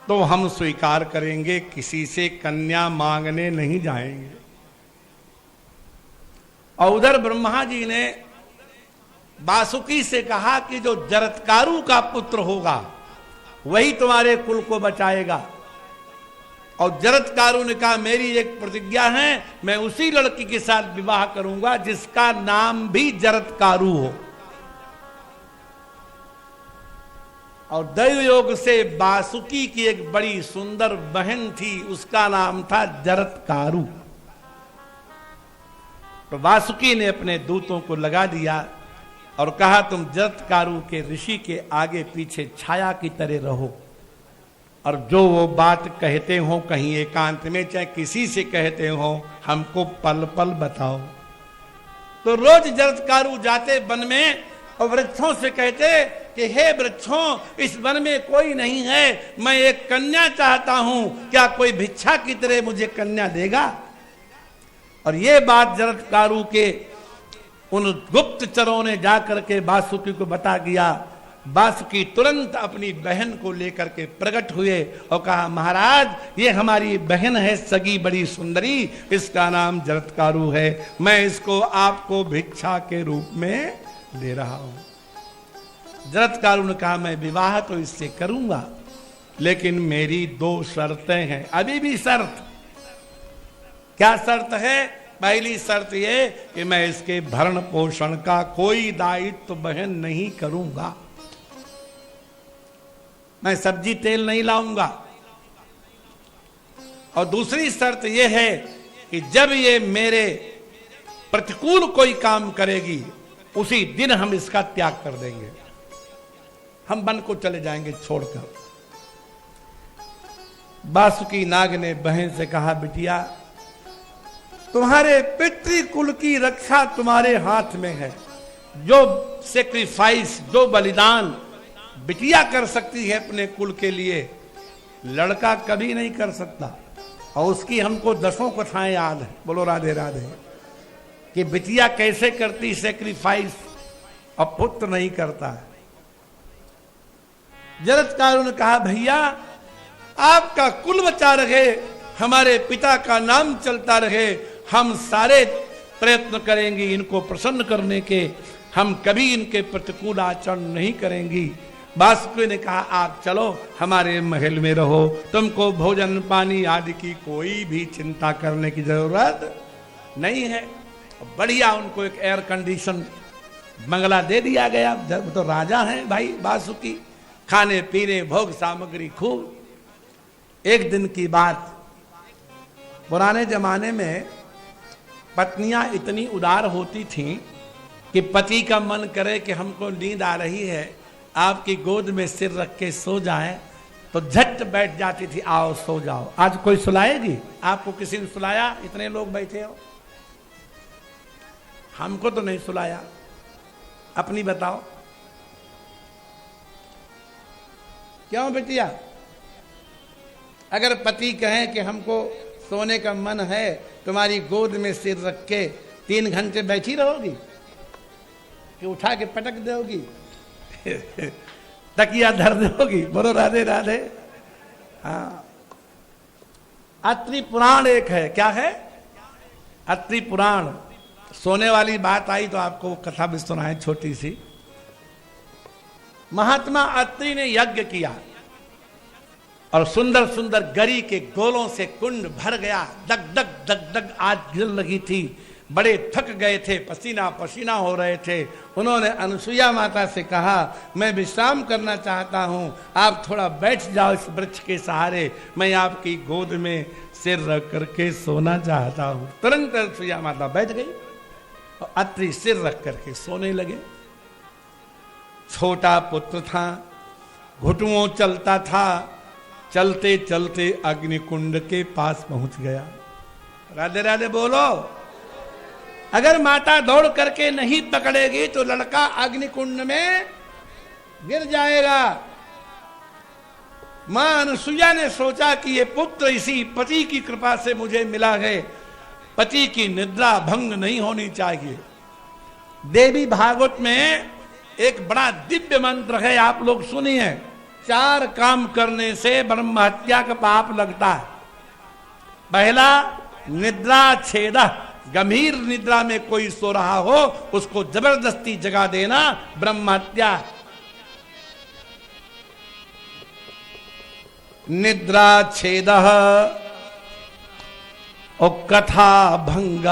तो हम स्वीकार करेंगे, किसी से कन्या मांगने नहीं जाएंगे। और उधर ब्रह्मा जी ने वासुकी से कहा कि जो जरत्कारु का पुत्र होगा वही तुम्हारे कुल को बचाएगा। और जरत्कारु ने कहा, मेरी एक प्रतिज्ञा है, मैं उसी लड़की के साथ विवाह करूंगा जिसका नाम भी जरत्कारु हो। और दैव योग से वासुकी की एक बड़ी सुंदर बहन थी, उसका नाम था जरत्कारु। तो वासुकी ने अपने दूतों को लगा दिया और कहा, तुम जरत्कारु के ऋषि के आगे पीछे छाया की तरह रहो, और जो वो बात कहते हो कहीं एकांत में चाहे किसी से कहते हो हमको पल पल बताओ। तो रोज जरत्कारु जाते वन में और वृक्षों से कहते कि हे वृक्षों, इस वन में कोई नहीं है, मैं एक कन्या चाहता हूं, क्या कोई भिक्षा की तरह मुझे कन्या देगा? और ये बात जरत्कारु के उन गुप्तचरों ने जाकर के वासुकी को बता दिया। वासुकी तुरंत अपनी बहन को लेकर के प्रकट हुए और कहा, महाराज, ये हमारी बहन है, सगी बड़ी सुंदरी, इसका नाम जरत्कारु है, मैं इसको आपको भिक्षा के रूप में दे रहा हूं। जरत्कारु ने कहा, मैं विवाह तो इससे करूंगा, लेकिन मेरी 2 शर्तें हैं। अभी भी शर्त, क्या शर्त है? पहली शर्त ये कि मैं इसके भरण पोषण का कोई दायित्व बहन नहीं करूंगा, मैं सब्जी तेल नहीं लाऊंगा। और दूसरी शर्त यह है कि जब ये मेरे प्रतिकूल कोई काम करेगी उसी दिन हम इसका त्याग कर देंगे, हम वन को चले जाएंगे छोड़कर। वासुकी नाग ने बहन से कहा, बिटिया, तुम्हारे पितृकुल की रक्षा तुम्हारे हाथ में है। जो सेक्रीफाइस, जो बलिदान बिटिया कर सकती है अपने कुल के लिए, लड़का कभी नहीं कर सकता। और उसकी हमको 10 कथाएं याद है, बोलो राधे राधे, कि बिटिया कैसे करती सेक्रीफाइस और पुत्र नहीं करता है। जरत्कारु ने कहा, भैया, आपका कुल बचा रहे, हमारे पिता का नाम चलता रहे, हम सारे प्रयत्न करेंगे इनको प्रसन्न करने के, हम कभी इनके प्रतिकूल आचरण नहीं करेंगी। वासुकी ने कहा, आप चलो, हमारे महल में रहो, तुमको भोजन पानी आदि की कोई भी चिंता करने की जरूरत नहीं है। बढ़िया उनको एक एयर कंडीशन बंगला दे दिया गया। जब तो राजा हैं भाई वासुकी, खाने पीने भोग सामग्री खूब। एक दिन की बात, पुराने जमाने में पत्नियां इतनी उदार होती थीं कि पति का मन करे कि हमको नींद आ रही है, आपकी गोद में सिर रख के सो जाए, तो झट बैठ जाती थी, आओ सो जाओ। आज कोई सुलाएगी? आपको किसी ने सुलाया? इतने लोग बैठे हो, हमको तो नहीं सुलाया। अपनी बताओ, क्यों बिटिया? अगर पति कहें कि हमको सोने का मन है, तुम्हारी गोद में सिर रख के 3 घंटे बैठी रहोगी कि उठा के पटक दोगी? तकिया धर दोगी? बोलो राधे राधे। हाँ, अत्रि पुराण एक है, क्या है? अत्रि पुराण। सोने वाली बात आई तो आपको कथा भी सुनाए छोटी सी। महात्मा अत्रि ने यज्ञ किया और सुंदर सुंदर गरी के गोलों से कुंड भर गया। दग दग दग दग आग गिर लगी थी, बड़े थक गए थे, पसीना पसीना हो रहे थे। उन्होंने अनुसुईया माता से कहा, मैं विश्राम करना चाहता हूँ, आप थोड़ा बैठ जाओ इस वृक्ष के सहारे, मैं आपकी गोद में सिर रख करके सोना चाहता हूँ। तुरंत अनुसुईया माता बैठ गई और अत्रि सिर रख करके सोने लगे। छोटा पुत्र था, घुटुओं चलता था, चलते चलते अग्निकुंड के पास पहुंच गया। राधे राधे बोलो। अगर माता दौड़ करके नहीं पकड़ेगी तो लड़का अग्निकुंड में गिर जाएगा। मां अनुसुईया ने सोचा कि ये पुत्र इसी पति की कृपा से मुझे मिला है, पति की निद्रा भंग नहीं होनी चाहिए। देवी भागवत में एक बड़ा दिव्य मंत्र है, आप लोग सुनिए। 4 काम करने से ब्रह्म हत्या का पाप लगता है। पहला, निद्रा छेदा, गंभीर निद्रा में कोई सो रहा हो उसको जबरदस्ती जगा देना ब्रह्म हत्या। निद्रा छेद और कथा भंग।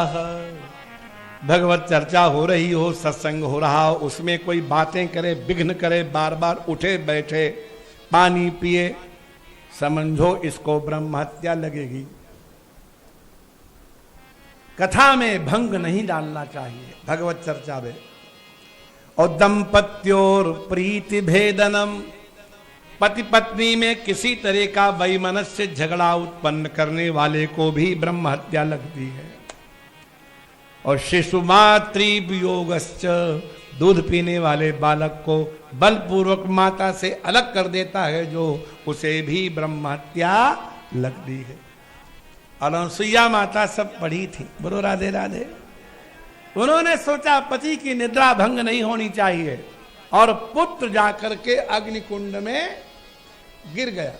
भगवत चर्चा हो रही हो, सत्संग हो रहा हो, उसमें कोई बातें करे, विघ्न करे, बार बार उठे बैठे, पानी पिए, समझो इसको ब्रह्म हत्या लगेगी। कथा में भंग नहीं डालना चाहिए भगवत चर्चा में। और दंपत्योर प्रीति भेदनम, पति पत्नी में किसी तरह का वैमनस्य झगड़ा उत्पन्न करने वाले को भी ब्रह्म हत्या लगती है। और शिशु मातृ वियोगश्च, दूध पीने वाले बालक को बलपूर्वक माता से अलग कर देता है जो, उसे भी ब्रह्म हत्या लगती है। और अनुसुईया माता सब पढ़ी थी, बोलो राधे राधे। उन्होंने सोचा पति की निद्रा भंग नहीं होनी चाहिए, और पुत्र जाकर के अग्निकुंड में गिर गया।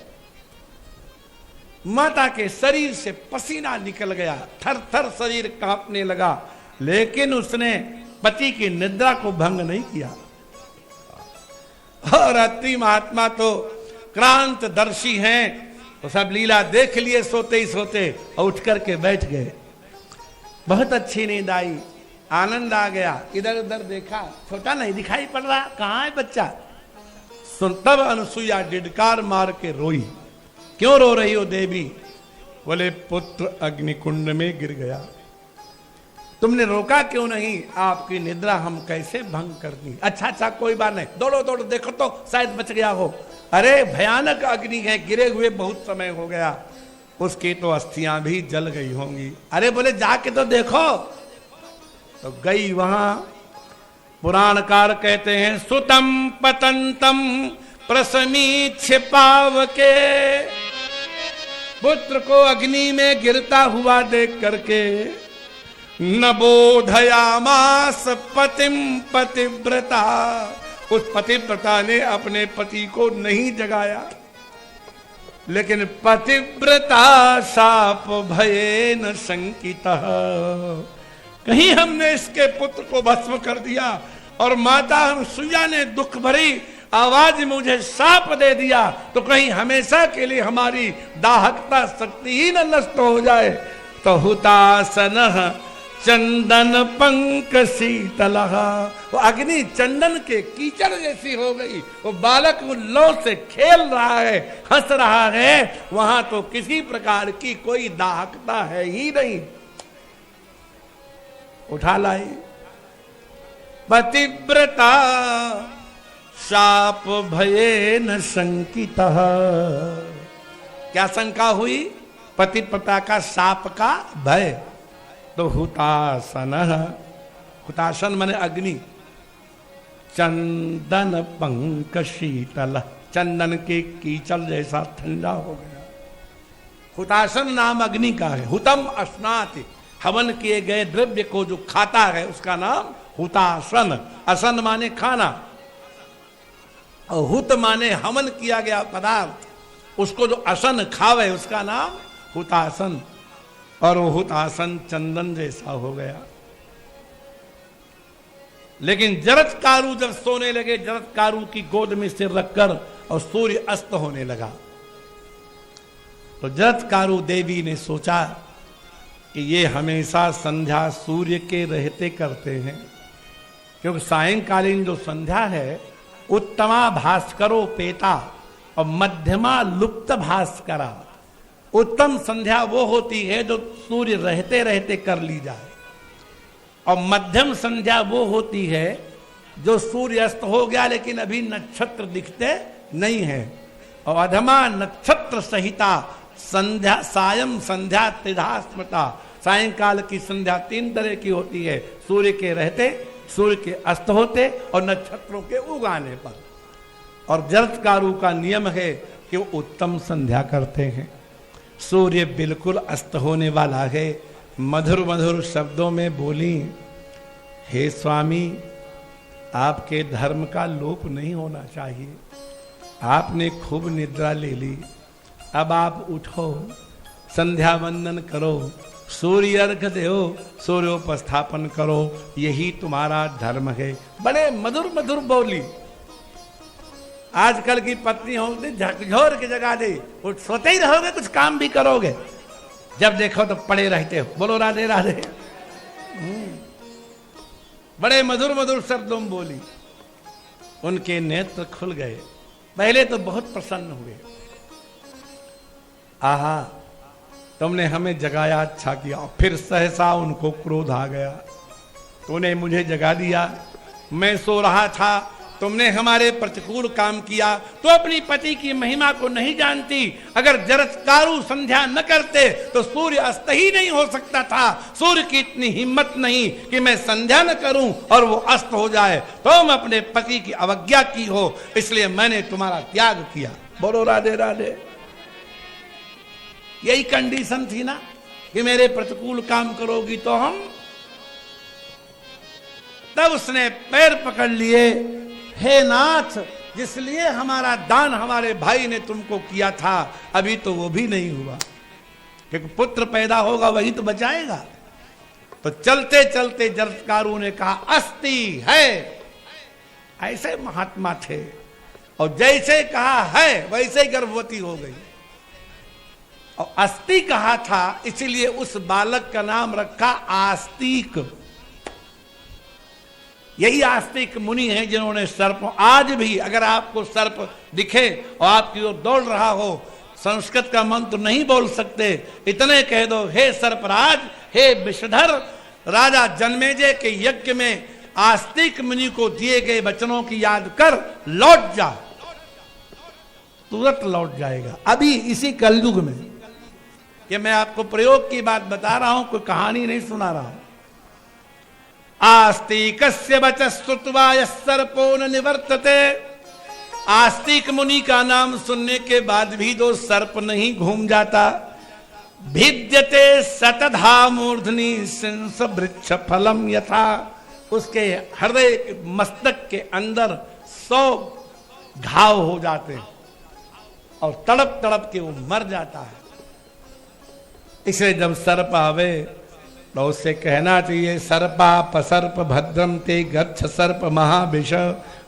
माता के शरीर से पसीना निकल गया, थर थर शरीर कांपने लगा, लेकिन उसने पति की निद्रा को भंग नहीं किया। और अत्रि महात्मा तो क्रांतदर्शी हैं, तो सब लीला देख लिए सोते ही सोते, और उठ करके बैठ गए। बहुत अच्छी नींद आई, आनंद आ गया। इधर उधर देखा, छोटा नहीं दिखाई पड़ रहा, कहाँ है बच्चा। सुन, तब अनुसुईया डिडकार मार के रोई। क्यों रो रही हो देवी? बोले पुत्र अग्निकुंड में गिर गया, तुमने रोका क्यों नहीं? आपकी निद्रा हम कैसे भंग कर दी। अच्छा अच्छा कोई बात नहीं, दौड़ो दौड़ो देखो तो शायद बच गया हो। अरे भयानक अग्नि है, गिरे हुए बहुत समय हो गया, उसकी तो अस्थियां भी जल गई होंगी। अरे बोले जाके तो देखो। तो गई वहां। पुराणकार कहते हैं, सुतम पतंतम प्रसमीक्ष पावके, पुत्र को अग्नि में गिरता हुआ देख करके न बोधयामास पतिम पतिव्रता, उस पतिव्रता ने अपने पति को नहीं जगाया। लेकिन पतिव्रता शाप भयेन शंकितः, कहीं हमने इसके पुत्र को भस्म कर दिया और माता अनुसुईया ने दुख भरी आवाज में मुझे शाप दे दिया, तो कहीं हमेशा के लिए हमारी दाहकता शक्ति ही न नष्ट हो जाए। तो हुतासन चंदन पंक शीतल, वो अग्नि चंदन के कीचड़ जैसी हो गई। वो बालक उन लौ से खेल रहा है, हंस रहा है, वहां तो किसी प्रकार की कोई दाहकता है ही नहीं। उठा लाई। पतिव्रता शाप भयेन शंकितः, क्या शंका हुई? पतिव्रता का शाप का भय। तो हुतासन, हुतासन माने अग्नि, चंदन पंक शीतल, चंदन के कीचड़ जैसा ठंडा हो गया। हुतासन नाम अग्नि का है। हुतम अस्नाति, हवन किए गए द्रव्य को जो खाता है उसका नाम हुतासन। असन माने खाना, और हुत माने हवन किया गया पदार्थ, उसको जो असन खावे उसका नाम हुतासन। और वो हुतासन चंदन जैसा हो गया। लेकिन जरत्कारु जब सोने लगे, जरत्कारु की गोद में सिर रखकर, और सूर्य अस्त होने लगा, तो जरत्कारु देवी ने सोचा कि ये हमेशा संध्या सूर्य के रहते करते हैं, क्योंकि सायंकालीन जो संध्या है उत्तमा भास्करोपेता और मध्यमा लुप्त भास्करा। उत्तम संध्या वो होती है जो सूर्य रहते रहते कर ली जाए, और मध्यम संध्या वो होती है जो सूर्य अस्त हो गया लेकिन अभी नक्षत्र दिखते नहीं है। और अधमा नक्षत्र सहिता संध्या सायं संध्या त्रिधा स्मृता, सायंकाल की संध्या 3 तरह की होती है, सूर्य के रहते, सूर्य के अस्त होते और नक्षत्रों के उगाने पर। और जरत्कारु का नियम है कि वो उत्तम संध्या करते हैं। सूर्य बिल्कुल अस्त होने वाला है, मधुर मधुर शब्दों में बोली, हे स्वामी आपके धर्म का लोप नहीं होना चाहिए, आपने खूब निद्रा ले ली, अब आप उठो, संध्या वंदन करो, सूर्य अर्घ दो, सूर्योपस्थापन करो, यही तुम्हारा धर्म है। बड़े मधुर मधुर बोली। आजकल की पत्नी होगी झकझोर के जगा दे, उठ सोते ही रहोगे, कुछ काम भी करोगे, जब देखो तो पड़े रहते हो। बोलो राधे राधे। बड़े मधुर मधुर शब्दों में बोली, उनके नेत्र खुल गए। पहले तो बहुत प्रसन्न हुए, आहा तुमने हमें जगाया, अच्छा किया। फिर सहसा उनको क्रोध आ गया, तूने मुझे जगा दिया, मैं सो रहा था, तुमने हमारे प्रतिकूल काम किया। तो अपनी पति की महिमा को नहीं जानती। अगर जरत्कारु संध्या न करते तो सूर्य अस्त ही नहीं हो सकता था। सूर्य की इतनी हिम्मत नहीं कि मैं संध्या न करूं और वो अस्त हो जाए। तुम अपने पति की अवज्ञा की हो, इसलिए मैंने तुम्हारा त्याग किया। बोलो राधे राधे। यही कंडीशन थी ना कि मेरे प्रतिकूल काम करोगी तो हम। तब उसने पैर पकड़ लिए, हे नाथ, जिसलिए हमारा दान हमारे भाई ने तुमको किया था, अभी तो वो भी नहीं हुआ, क्योंकि पुत्र पैदा होगा वही तो बचाएगा। तो चलते चलते जरत्कारु ने कहा अस्ति है। ऐसे महात्मा थे, और जैसे कहा है वैसे ही गर्भवती हो गई। और अस्ति कहा था, इसीलिए उस बालक का नाम रखा आस्तिक। यही आस्तिक मुनि हैं जिन्होंने सर्प, आज भी अगर आपको सर्प दिखे और आपकी ओर दौड़ रहा हो, संस्कृत का मंत्र नहीं बोल सकते, इतने कह दो, हे सर्पराज, हे विषधर, राजा जन्मेजय के यज्ञ में आस्तिक मुनि को दिए गए वचनों की याद कर, लौट जा, तुरंत लौट जाएगा। अभी इसी कलयुग में, ये मैं आपको प्रयोग की बात बता रहा हूं, कोई कहानी नहीं सुना रहा हूं। आस्तिकस्य वचः श्रुत्वा यः सर्पो न निवर्तते। आस्तिक मुनि का नाम सुनने के बाद भी जो सर्प नहीं घूम जाता। भिद्यते शतधा मूर्धनि सिंस वृक्ष फलम यथा। उसके हृदय मस्तक के अंदर 100 घाव हो जाते हैं और तड़प तड़प के वो मर जाता है। इसलिए जब सर्प आवे तो उससे कहना चाहिए, सर्पा पसर्प भद्रम ते गच्छ सर्प महाविष,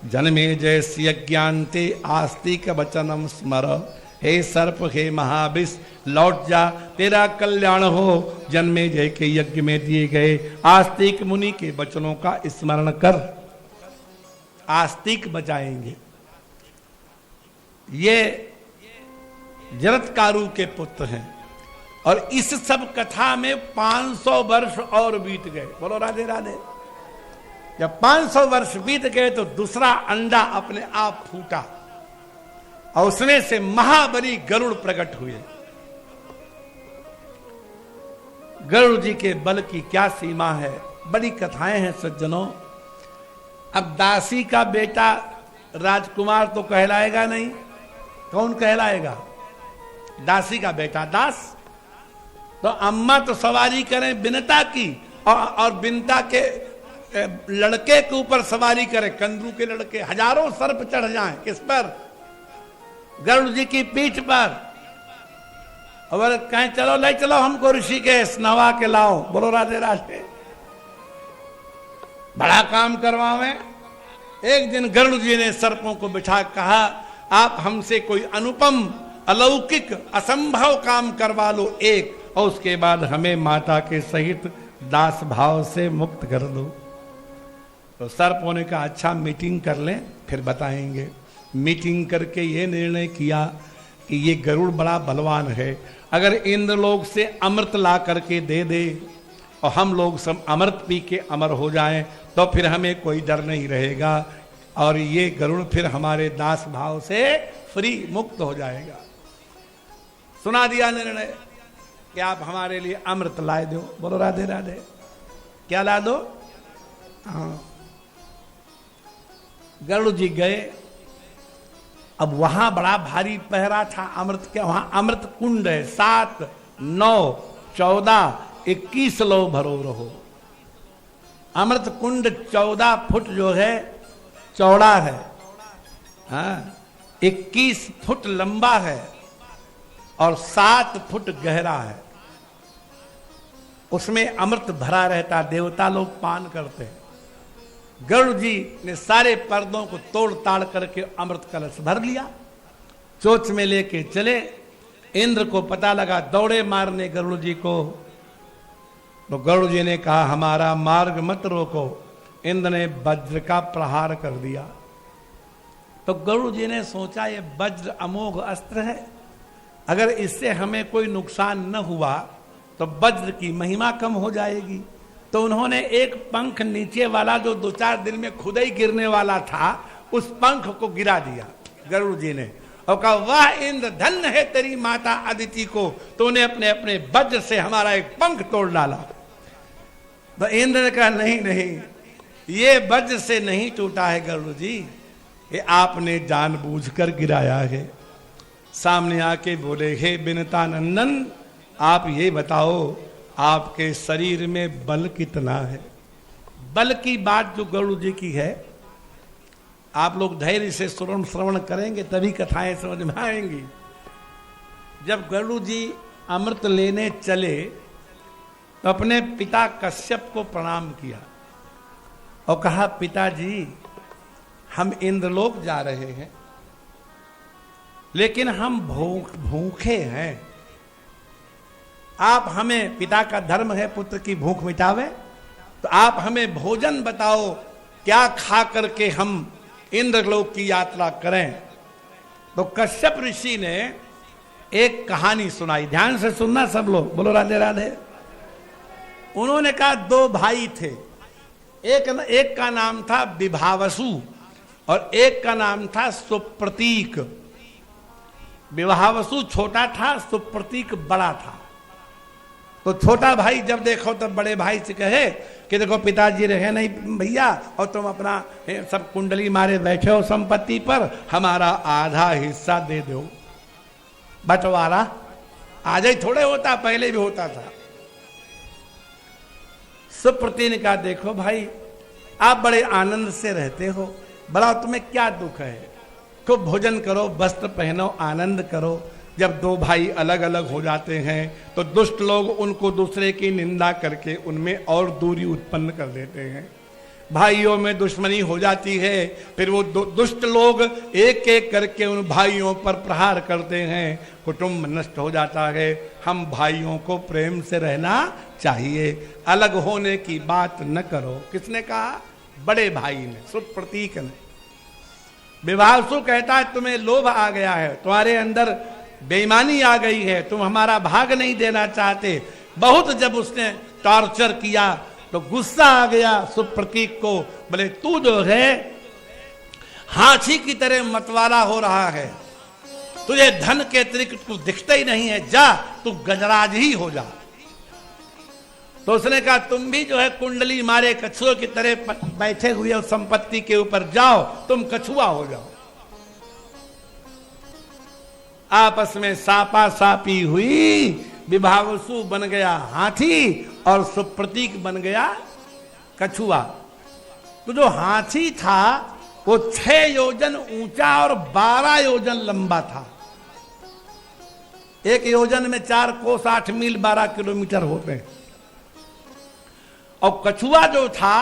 जन्मे जयस्य यज्ञान्ते आस्तिक वचनम स्मर। हे सर्प, हे महाविष, लौट जा, तेरा कल्याण हो। जन्मे जय के यज्ञ में दिए गए आस्तिक मुनि के वचनों का स्मरण कर, आस्तिक बचाएंगे। ये जरत्कारु के पुत्र हैं। और इस सब कथा में 500 वर्ष और बीत गए। बोलो राधे राधे। जब 500 वर्ष बीत गए तो दूसरा अंडा अपने आप फूटा और उसमें से महाबली गरुड़ प्रकट हुए। गरुड़ जी के बल की क्या सीमा है, बड़ी कथाएं हैं सज्जनों। अब दासी का बेटा राजकुमार तो कहलाएगा नहीं, कौन कहलाएगा? दासी का बेटा दास। तो अम्मा तो सवारी करें बिनता की, और बिनता के लड़के के ऊपर सवारी करें, कंदरू के लड़के। हजारों सर्प चढ़ जाएं, किस पर? गरुड़ जी की पीठ पर। और कहें चलो ले चलो हमको ऋषिकेश, नवा के लाओ। बोलो राधे राधे। बड़ा काम करवावे। एक दिन गरुड़ जी ने सर्पों को बिठा कहा, आप हमसे कोई अनुपम, अलौकिक, असंभव काम करवा लो एक, और उसके बाद हमें माता के सहित दास भाव से मुक्त कर दो। तो सर्पों ने कहा, अच्छा मीटिंग कर लें फिर बताएंगे। मीटिंग करके ये निर्णय किया कि ये गरुड़ बड़ा बलवान है, अगर इंद्रलोक से अमृत ला करके दे दे और हम लोग सब अमृत पी के अमर हो जाएं तो फिर हमें कोई डर नहीं रहेगा और ये गरुड़ फिर हमारे दास भाव से फ्री मुक्त हो जाएगा। सुना दिया निर्णय कि आप हमारे लिए अमृत लाए दो। बोलो राधे राधे। क्या ला दो? हाँ। गरुड़ जी गए। अब वहां बड़ा भारी पहरा था अमृत के। वहां अमृत कुंड है, 7, 9, 14, 21 लो भरो रहो। अमृत कुंड 14 फुट जो है चौड़ा है, हाँ, 21 फुट लंबा है और 7 फुट गहरा है। उसमें अमृत भरा रहता, देवता लोग पान करते हैं। गरुड़ जी ने सारे पर्दों को तोड़ ताड़ करके अमृत कलश भर लिया, चोच में लेके चले। इंद्र को पता लगा, दौड़े मारने गरुड़ जी को। तो गरुड़ जी ने कहा हमारा मार्ग मत रोको। इंद्र ने वज्र का प्रहार कर दिया। तो गरुड़ जी ने सोचा ये वज्र अमोघ अस्त्र है, अगर इससे हमें कोई नुकसान न हुआ तो वज्र की महिमा कम हो जाएगी। तो उन्होंने एक पंख नीचे वाला जो 2-4 दिन में खुद ही गिरने वाला था, उस पंख को गिरा दिया गरुड़ जी ने और कहा वाह इंद्र, धन्य है तेरी माता अदिति को, तो उन्हें अपने अपने वज्र से हमारा एक पंख तोड़ डाला। तो इंद्र ने कहा नहीं नहीं, ये वज्र से नहीं टूटा है गरुड़ जी, ये आपने जानबूझकर गिराया है। सामने आके बोले हे बिनता नंदन, आप ये बताओ आपके शरीर में बल कितना है? बल की बात जो गरुड़ जी की है, आप लोग धैर्य से श्रवण करेंगे तभी कथाएं समझ में आएंगी। जब गरुड़ जी अमृत लेने चले तो अपने पिता कश्यप को प्रणाम किया और कहा पिताजी, हम इंद्रलोक जा रहे हैं लेकिन हम भूखे हैं। आप हमें, पिता का धर्म है पुत्र की भूख मिटावे, तो आप हमें भोजन बताओ, क्या खा करके हम इंद्रलोक की यात्रा करें। तो कश्यप ऋषि ने एक कहानी सुनाई, ध्यान से सुनना सब लोग, बोलो राधे राधे। उन्होंने कहा 2 भाई थे, एक का नाम था विभावसु और एक का नाम था सुप्रतीक। विभावसु छोटा था, सुप्रतीक बड़ा था। तो छोटा भाई जब देखो तब बड़े भाई से कहे कि देखो पिताजी रहे नहीं भैया और तुम अपना सब कुंडली मारे बैठे हो संपत्ति पर, हमारा आधा हिस्सा दे दो। बंटवारा आज ही थोड़े होता, पहले भी होता था। सुप्रतीक ने कहा देखो भाई, आप बड़े आनंद से रहते हो, बड़ा तुम्हें क्या दुख है, खूब भोजन करो, वस्त्र पहनो, आनंद करो। जब 2 भाई अलग अलग हो जाते हैं तो दुष्ट लोग उनको दूसरे की निंदा करके उनमें और दूरी उत्पन्न कर देते हैं, भाइयों में दुश्मनी हो जाती है। फिर वो दुष्ट लोग एक एक करके उन भाइयों पर प्रहार करते हैं, कुटुंब नष्ट हो जाता है। हम भाइयों को प्रेम से रहना चाहिए, अलग होने की बात न करो। किसने कहा? बड़े भाई ने, सुप्रतीक ने। विभावसु कहता है तुम्हें लोभ आ गया है, तुम्हारे अंदर बेईमानी आ गई है, तुम हमारा भाग नहीं देना चाहते। बहुत जब उसने टॉर्चर किया तो गुस्सा आ गया सुप्रतीक को, बोले तू जो है हाथी की तरह मतवाला हो रहा है, तुझे धन के अतिरिक्त तू दिखता ही नहीं है, जा तू गजराज ही हो जा। तो उसने कहा तुम भी जो है कुंडली मारे कछुओं की तरह बैठे हुए उस संपत्ति के ऊपर जाओ, तुम कछुआ हो जाओ। आपस में सापा सापी हुई, विभावसु बन गया हाथी और सुप्रतीक बन गया कछुआ। तो जो हाथी था वो 6 योजन ऊंचा और 12 योजन लंबा था। 1 योजन में 4 कोस 8 मील 12 किलोमीटर होते हैं। और कछुआ जो था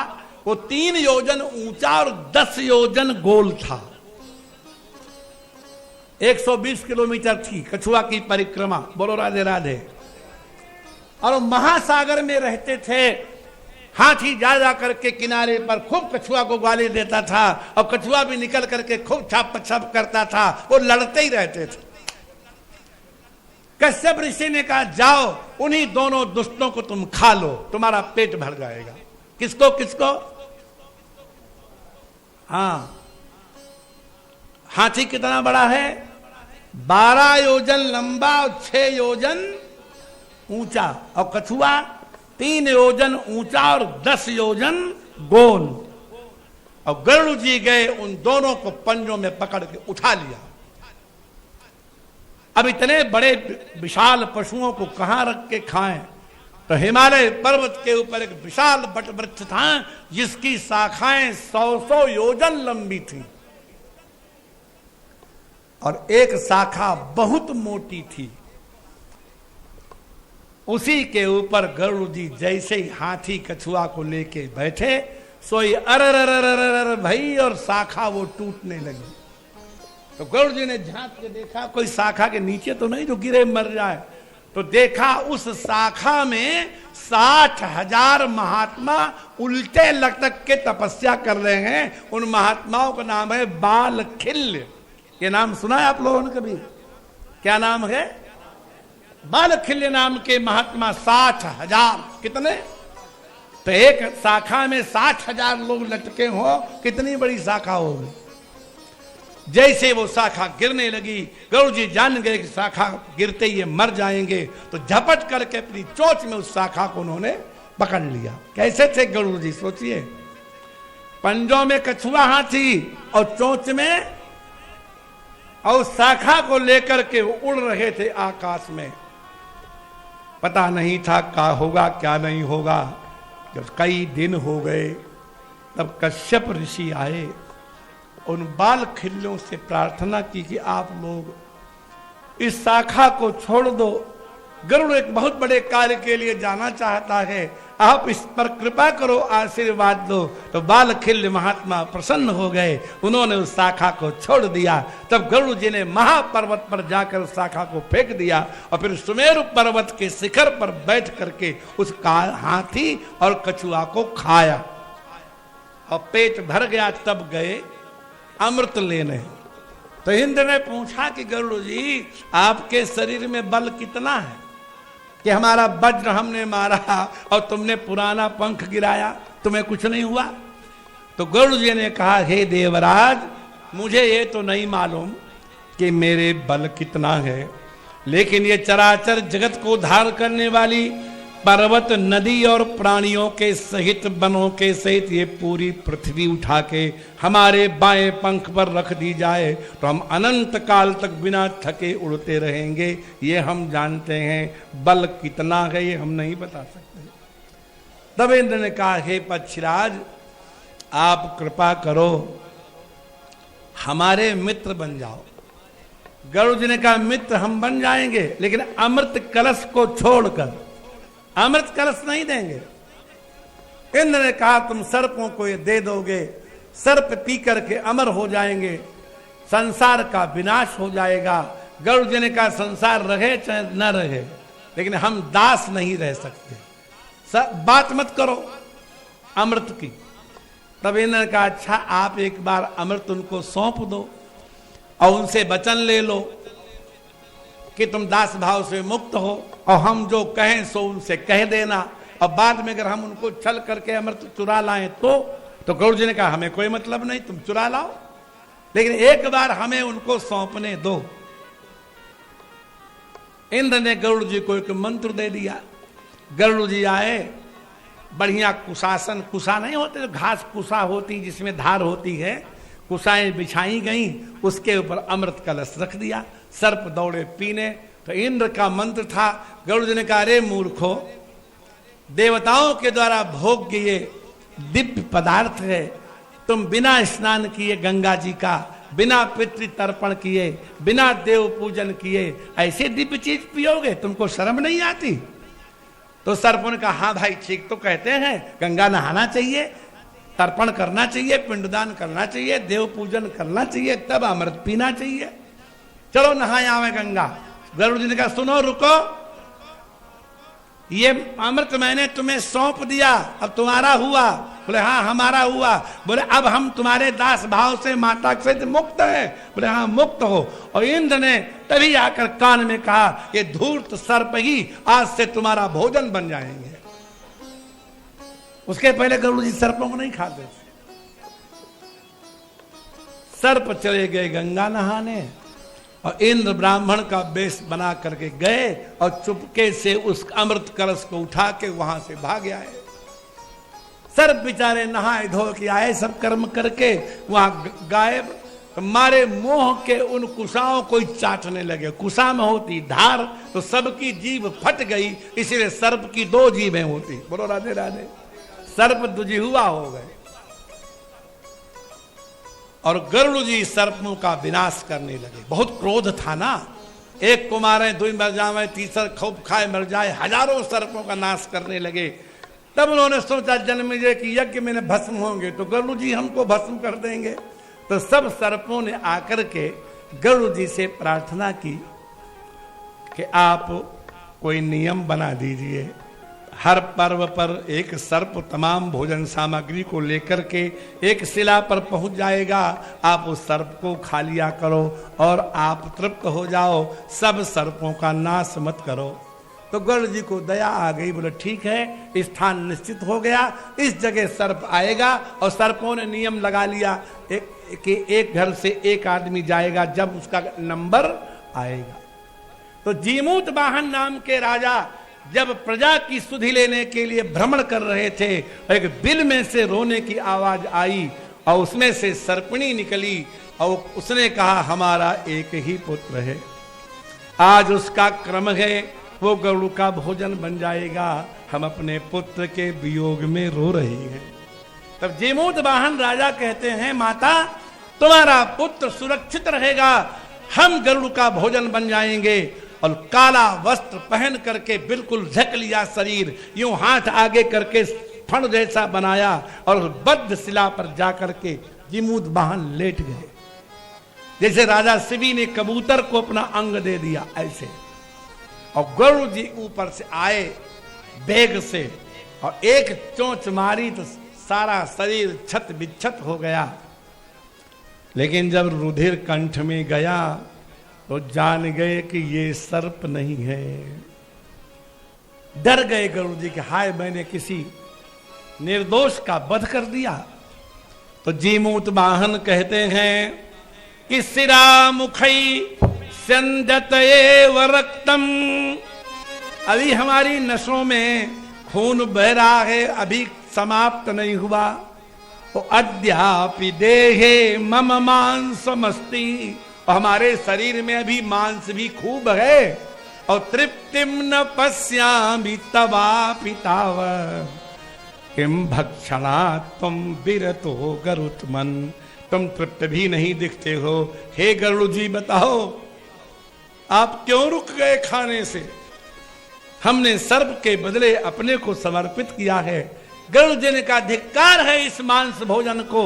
वो 3 योजन ऊंचा और 10 योजन गोल था। 120 किलोमीटर थी कछुआ की परिक्रमा। बोलो राधे राधे। और महासागर में रहते थे। हाथी जा जा करके किनारे पर खूब कछुआ को गाली देता था और कछुआ भी निकल करके खूब छाप छाप करता था, वो लड़ते ही रहते थे। कश्यप ऋषि ने कहा जाओ उन्हीं दोनों दुष्टों को तुम खा लो, तुम्हारा पेट भर जाएगा। किसको किसको? हाँ, हाथी कितना बड़ा है? 12 योजन लंबा और 6 योजन ऊंचा, और कछुआ 3 योजन ऊंचा और 10 योजन गोल। और गरुड़ जी गए, उन दोनों को पंजों में पकड़ के उठा लिया। अब इतने बड़े विशाल पशुओं को कहां रख के खाएं? तो हिमालय पर्वत के ऊपर एक विशाल बट वृक्ष था जिसकी शाखाएं 100 योजन लंबी थी, और एक शाखा बहुत मोटी थी। उसी के ऊपर गरुड़ जी जैसे ही हाथी कछुआ को लेके बैठे, सोई अर भई, और शाखा वो टूटने लगी। तो गरुड़ जी ने झांक के देखा कोई शाखा के नीचे तो नहीं जो गिरे मर जाए। तो देखा उस शाखा में 60,000 महात्मा उल्टे लटक के तपस्या कर रहे हैं। उन महात्माओं का नाम है बालखिल्य। ये नाम सुना है आप लोगों ने कभी? क्या नाम है? बालखिल्य नाम के महात्मा 60,000। कितने? तो एक शाखा में 60,000 लोग लटके हो, कितनी बड़ी शाखा होगी। जैसे वो शाखा गिरने लगी, गरुड़ जी जान गए कि शाखा गिरते ही ये मर जाएंगे, तो झपट करके अपनी चोंच में उस शाखा को उन्होंने पकड़ लिया। कैसे थे गरुड़ जी? सोचिए, पंजों में कछुआ हाथी और चोंच में, और शाखा को लेकर के वो उड़ रहे थे आकाश में। पता नहीं था क्या होगा क्या नहीं होगा। जब कई दिन हो गए तब कश्यप ऋषि आए, उन बालखिल्यों से प्रार्थना की कि आप लोग इस शाखा को छोड़ दो। गरुड़ एक बहुत बड़े कार्य के लिए जाना चाहता है, आप इस पर कृपा करो, आशीर्वाद दो। तो बालखिल्य महात्मा प्रसन्न हो गए, उन्होंने उस शाखा को छोड़ दिया। तब गरुड़ जी ने महापर्वत पर जाकर उस शाखा को फेंक दिया, और फिर सुमेरु पर्वत के शिखर पर बैठ करके उस हाथी और कछुआ को खाया, और पेट भर गया। तब गए अमृत लेने। तो इंद्र ने पूछा कि गरुड़ जी, आपके शरीर में बल कितना है कि हमारा वज्र हमने मारा और तुमने पुराना पंख गिराया, तुम्हें कुछ नहीं हुआ? तो गरुड़ जी ने कहा, हे देवराज, मुझे ये तो नहीं मालूम कि मेरे बल कितना है, लेकिन ये चराचर जगत को धार करने वाली पर्वत, नदी और प्राणियों के सहित, वनों के सहित ये पूरी पृथ्वी उठा के हमारे बाएं पंख पर रख दी जाए तो हम अनंत काल तक बिना थके उड़ते रहेंगे। ये हम जानते हैं, बल कितना है ये हम नहीं बता सकते। तब इंद्र ने कहा, हे पक्षीराज, आप कृपा करो, हमारे मित्र बन जाओ। गरुड़ जी ने कहा, मित्र हम बन जाएंगे, लेकिन अमृत कलश को छोड़कर। अमृत कलश नहीं देंगे। इंद्र ने कहा, तुम सर्पों को ये दे दोगे, सर्प पी करके अमर हो जाएंगे, संसार का विनाश हो जाएगा। गरुड़ जी ने कहा, संसार रहे चाहे न रहे, लेकिन हम दास नहीं रह सकते, बात मत करो अमृत की। तब इंद्र ने कहा, अच्छा आप एक बार अमृत उनको सौंप दो और उनसे वचन ले लो कि तुम दास भाव से मुक्त हो, और हम जो कहें सो उनसे कह देना, और बाद में अगर हम उनको छल करके अमृत चुरा लाएं तो गरुड़ जी ने कहा, हमें कोई मतलब नहीं, तुम चुरा लाओ, लेकिन एक बार हमें उनको सौंपने दो। इंद्र ने गरुड़ जी को एक मंत्र दे दिया। गरुड़ जी आए, बढ़िया कुशासन, कुशा नहीं होते जो घास कुशा होती जिसमें धार होती है, कुशाएं बिछाई गई, उसके ऊपर अमृत कलश रख दिया। सर्प दौड़े पीने। तो इंद्र का मंत्र था। गरुड़ जी ने कहा, अरे मूर्खो, देवताओं के द्वारा भोग्य ये दिव्य पदार्थ है, तुम बिना स्नान किए गंगा जी का, बिना पितृ तर्पण किए, बिना देव पूजन किए ऐसे दिव्य चीज पियोगे, तुमको शर्म नहीं आती? तो सर्पों ने कहा, हाँ भाई ठीक तो कहते हैं, गंगा नहाना चाहिए, तर्पण करना चाहिए, पिंडदान करना चाहिए, देव पूजन करना चाहिए, तब अमृत पीना चाहिए, चलो नहाए आवे गंगा। गरुड़ जी ने कहा, सुनो रुको, ये अमृत मैंने तुम्हें सौंप दिया, अब तुम्हारा हुआ। बोले हाँ हमारा हुआ। बोले अब हम तुम्हारे दास भाव से माता से मुक्त हैं। बोले हाँ मुक्त हो। और इंद्र ने तभी आकर कान में कहा, ये धूर्त सर्प ही आज से तुम्हारा भोजन बन जाएंगे। उसके पहले गरुड़ जी सर्पों को नहीं खाते थे। सर्प चले गए गंगा नहाने और इंद्र ब्राह्मण का वेश बना करके गए और चुपके से उस अमृत कलश को उठा के वहां से भाग आए। सर्प बेचारे नहाए धो के आए सब कर्म करके वहां गायब। तो मारे मोह के उन कुशाओं को चाटने लगे। कुशा में होती धार तो सबकी जीभ फट गई, इसलिए सर्प की 2 जीभें होती। बोलो राधे राधे। सर्प दुजिहुआ हो गए और गरुड़ जी सर्पों का विनाश करने लगे। बहुत क्रोध था ना, एक को मारे 2 मर जाए, तीसरा खूब खाए मर जाए, हजारों सर्पों का नाश करने लगे। तब उन्होंने सोचा जन्मेजय कि यज्ञ में भस्म होंगे तो गरुड़ जी हमको भस्म कर देंगे। तो सब सर्पों ने आकर के गरुड़ जी से प्रार्थना की कि आप कोई नियम बना दीजिए, हर पर्व पर एक सर्प तमाम भोजन सामग्री को लेकर के एक शिला पर पहुंच जाएगा, आप उस सर्प को खा लिया करो और आप तृप्त हो जाओ, सब सर्पों का नाश मत करो। तो गरुड़ जी को दया आ गई, बोले ठीक है, स्थान निश्चित हो गया, इस जगह सर्प आएगा। और सर्पों ने नियम लगा लिया कि एक घर से एक आदमी जाएगा जब उसका नंबर आएगा। तो जीमूत वाहन नाम के राजा जब प्रजा की सुधि लेने के लिए भ्रमण कर रहे थे, एक बिल में से रोने की आवाज आई और उसमें से सर्पणी निकली और उसने कहा हमारा एक ही पुत्र है, आज उसका क्रम है, वो गरुड़ का भोजन बन जाएगा, हम अपने पुत्र के वियोग में रो रही हैं। तब जीमूत वाहन राजा कहते हैं माता तुम्हारा पुत्र सुरक्षित रहेगा, हम गरुड़ का भोजन बन जाएंगे। और काला वस्त्र पहन करके बिल्कुल ढक लिया शरीर, यूं हाथ आगे करके फण जैसा बनाया और बद्ध शिला पर जाकर के जीमूत वाहन लेट गए। जैसे राजा शिवी ने कबूतर को अपना अंग दे दिया ऐसे। और गरुड़ जी ऊपर से आए बेग से और एक चोंच मारी तो सारा शरीर छत बिच्छत हो गया। लेकिन जब रुधिर कंठ में गया तो जान गए कि ये सर्प नहीं है। डर गए गरुड़ जी कि हाय मैंने किसी निर्दोष का वध कर दिया। तो जीमूत वाहन कहते हैं कि सिरा मुखई संजत एव रक्तम, अभी हमारी नसों में खून बह रहा है, अभी समाप्त नहीं हुआ। तो अद्यापि देहे मम मांसमस्ति, हमारे शरीर में अभी मांस भी खूब है। और तृप्तिम न पश्यामि तवापि ताव, किम भक्षणा तुम विरतो गरुत्मन, तुम तृप्त भी नहीं दिखते हो। हे गरुड़ जी बताओ आप क्यों रुक गए खाने से? हमने सर्प के बदले अपने को समर्पित किया है। गरुड़ जी ने कहा धिक्कार है इस मांस भोजन को,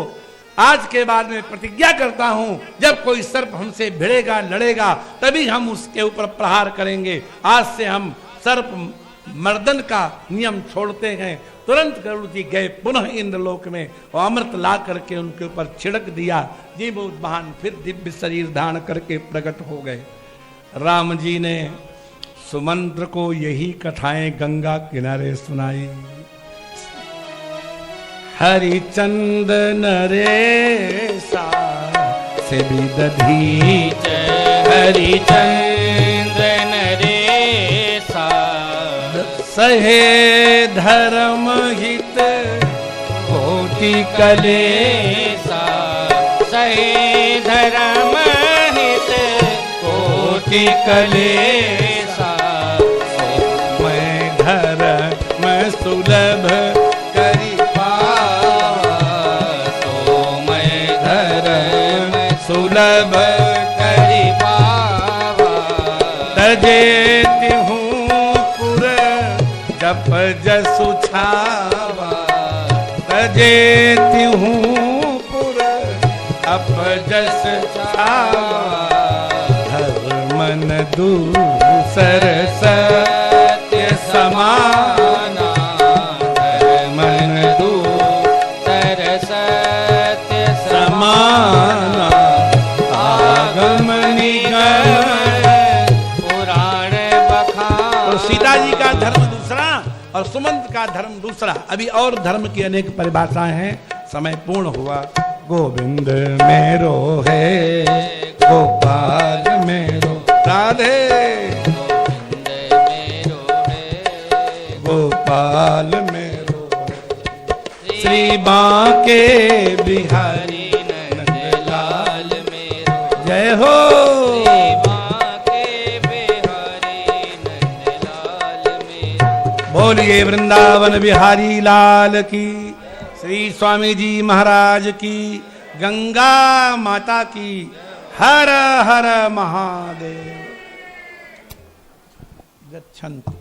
आज के बाद में प्रतिज्ञा करता हूं जब कोई सर्प हमसे भिड़ेगा लड़ेगा तभी हम उसके ऊपर प्रहार करेंगे। आज से हम सर्प मर्दन का नियम छोड़ते हैं। तुरंत गरुड़ जी गए पुनः इंद्रलोक में और अमृत ला करके उनके ऊपर छिड़क दिया। जीमूत वाहन फिर दिव्य शरीर धारण करके प्रकट हो गए। राम जी ने सुमंत्र को यही कथाएं गंगा किनारे सुनाई। हरिचंदन नरेसा से विदधीच, हरिचंदन नरेसा सहे धर्म हित कोटि कलेसा, सहे धर्म हित कोटि कलेसा। मैं धर्म सुलभ सुलभ करि पावा, तजेति हूँ पुर जप जसु छावा, तजेति हूँ पुर अप जस छावा। धर्मन दूसर सत्य समाना, धर्मन दूसर सत्य समाना। पुराण बखान। तो सीता जी का धर्म दूसरा और सुमंत का धर्म दूसरा। अभी और धर्म की अनेक परिभाषाएं हैं, समय पूर्ण हुआ। गोविंद मेरो है गोपाल मेरो राधे गोविंद मेरो है गोपाल मेरो श्री बांके बिहारी नंदलाल मेरो जय हो श्री बांके बिहारी नंदलाल मेरो बोलिए वृंदावन बिहारी लाल की श्री स्वामी जी महाराज की गंगा माता की हर हर महादेव गच्छन्तु।